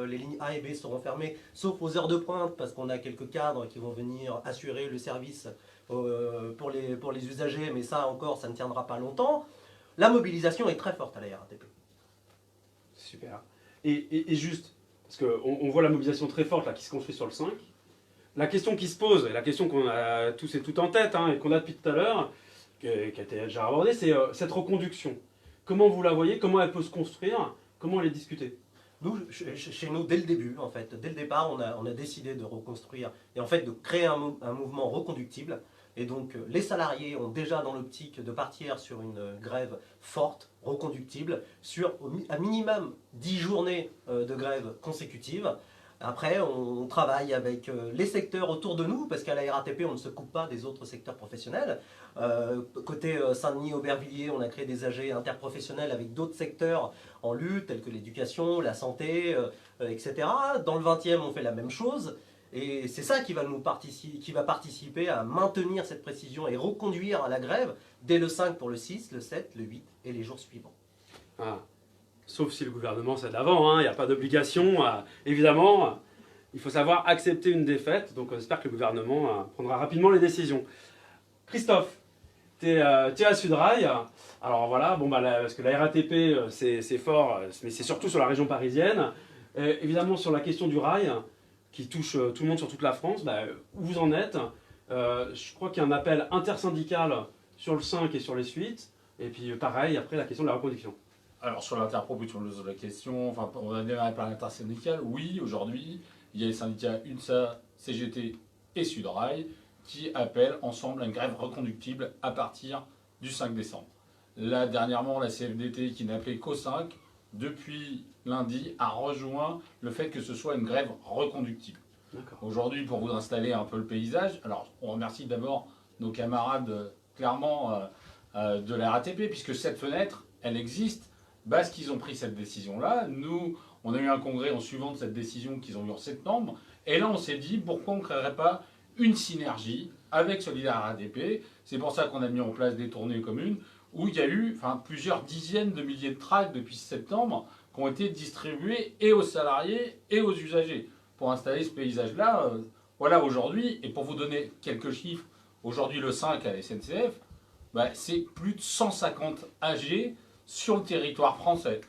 les lignes A et B seront fermées sauf aux heures de pointe parce qu'on a quelques cadres qui vont venir assurer le service pour les usagers, mais ça encore ça ne tiendra pas longtemps. La mobilisation est très forte à la RATP. Super. Et juste, parce qu'on voit la mobilisation très forte là, qui se construit sur le 5. La question qui se pose, et la question qu'on a tous et toutes en tête, et qu'on a depuis tout à l'heure, qui a été déjà abordée, c'est cette reconduction. Comment vous la voyez? Comment elle peut se construire? Comment elle est discutée? Nous, chez nous, dès le début, en fait, dès le départ, on a décidé de reconstruire et en fait de créer un mouvement reconductible. Et donc, les salariés ont déjà dans l'optique de partir sur une grève forte, reconductible, sur à minimum 10 journées de grève consécutives. Après, on travaille avec les secteurs autour de nous, parce qu'à la RATP, on ne se coupe pas des autres secteurs professionnels. Côté Saint-Denis, Aubervilliers, on a créé des AG interprofessionnels avec d'autres secteurs en lutte, tels que l'éducation, la santé, etc. Dans le 20e, on fait la même chose. Et c'est ça qui va participer à maintenir cette précision et reconduire à la grève dès le 5 pour le 6, le 7, le 8 et les jours suivants. Sauf si le gouvernement cède avant, il n'y a pas d'obligation. Évidemment, il faut savoir accepter une défaite. Donc j'espère que le gouvernement prendra rapidement les décisions. Christophe, tu es à Sudrail. Alors voilà, parce que la RATP c'est fort, mais c'est surtout sur la région parisienne. Évidemment sur la question du rail, qui touche tout le monde sur toute la France, où vous en êtes? Je crois qu'il y a un appel intersyndical sur le 5 et sur les suites, et puis pareil, après la question de la reproduction. Alors sur l'interproduction de la question, on a démarré par l'intersyndical, oui, aujourd'hui, il y a les syndicats UNSA, CGT et Sudrail qui appellent ensemble à une grève reconductible à partir du 5 décembre. Là, dernièrement, la CFDT, qui n'a appelé qu'au 5, depuis lundi, a rejoint le fait que ce soit une grève reconductible. Aujourd'hui, pour vous installer un peu le paysage, alors on remercie d'abord nos camarades clairement de la RATP, puisque cette fenêtre, elle existe parce qu'ils ont pris cette décision-là. Nous, on a eu un congrès en suivant de cette décision qu'ils ont eue en septembre. Et là, on s'est dit, pourquoi on ne créerait pas une synergie avec Solidaire RATP? C'est pour ça qu'on a mis en place des tournées communes où il y a eu plusieurs dizaines de milliers de tracts depuis septembre qui ont été distribués et aux salariés et aux usagers pour installer ce paysage-là. Voilà, aujourd'hui, et pour vous donner quelques chiffres, aujourd'hui le 5 à la SNCF, c'est plus de 150 AG sur le territoire français.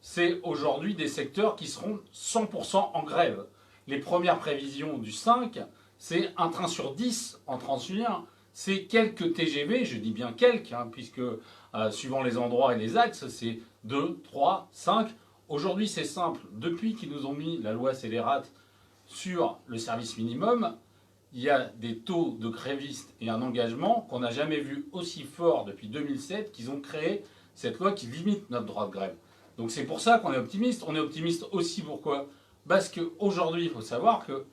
C'est aujourd'hui des secteurs qui seront 100% en grève. Les premières prévisions du 5, c'est un train sur 10 en transilien. C'est quelques TGV, je dis bien quelques, puisque suivant les endroits et les axes, c'est 2, 3, 5. Aujourd'hui, c'est simple. Depuis qu'ils nous ont mis la loi scélérate sur le service minimum, il y a des taux de grévistes et un engagement qu'on n'a jamais vu aussi fort depuis 2007 qu'ils ont créé cette loi qui limite notre droit de grève. Donc c'est pour ça qu'on est optimiste. On est optimiste aussi pourquoi? Parce qu'aujourd'hui, il faut savoir que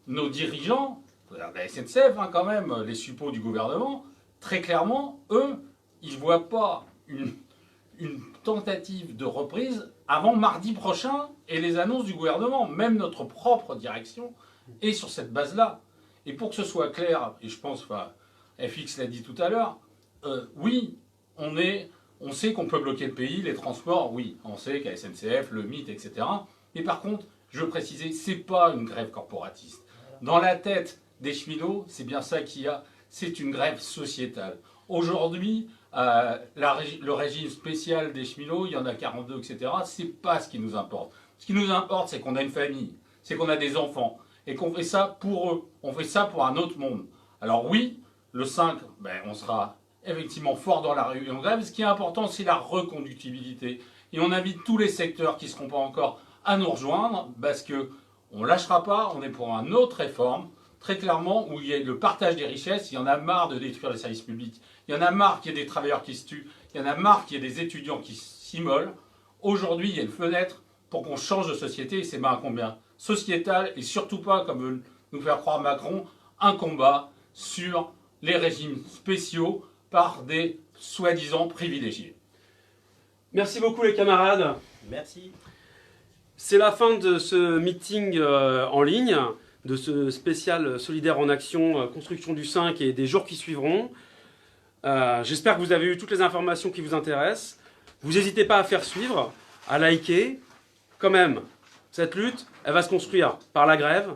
nos dirigeants, la SNCF quand même, les suppôts du gouvernement, très clairement, eux, ils ne voient pas une tentative de reprise avant mardi prochain et les annonces du gouvernement. Même notre propre direction est sur cette base-là. Et pour que ce soit clair, et je pense, FX l'a dit tout à l'heure, oui, on sait qu'on peut bloquer le pays, les transports, oui, on sait qu'à SNCF, le MIT, etc. Mais par contre, je veux préciser, c'est pas une grève corporatiste. Dans la tête des cheminots, c'est bien ça qu'il y a, c'est une grève sociétale. Aujourd'hui, le régime spécial des cheminots, il y en a 42, etc., c'est pas ce qui nous importe. Ce qui nous importe, c'est qu'on a une famille, c'est qu'on a des enfants, et qu'on fait ça pour eux, on fait ça pour un autre monde. Alors oui, le 5, on sera effectivement fort dans la rue et en grève. Ce qui est important, c'est la reconductibilité. Et on invite tous les secteurs qui ne seront pas encore à nous rejoindre, parce qu'on ne lâchera pas, on est pour une autre réforme, très clairement, où il y a le partage des richesses. Il y en a marre de détruire les services publics, il y en a marre qu'il y ait des travailleurs qui se tuent, il y en a marre qu'il y ait des étudiants qui s'immolent. Aujourd'hui, il y a une fenêtre pour qu'on change de société, et c'est un combat sociétal, et surtout pas, comme veut nous faire croire Macron, un combat sur les régimes spéciaux par des soi-disant privilégiés. Merci beaucoup les camarades. Merci. C'est la fin de ce meeting en ligne, de ce spécial Solidaire en Action, construction du 5 et des jours qui suivront. J'espère que vous avez eu toutes les informations qui vous intéressent. Vous n'hésitez pas à faire suivre, à liker. Quand même, cette lutte, elle va se construire par la grève,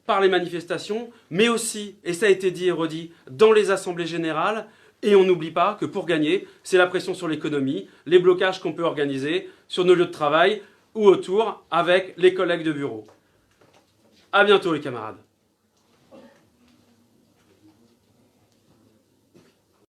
par les manifestations, mais aussi, et ça a été dit et redit, dans les assemblées générales. Et on n'oublie pas que pour gagner, c'est la pression sur l'économie, les blocages qu'on peut organiser sur nos lieux de travail ou autour avec les collègues de bureau. À bientôt les camarades.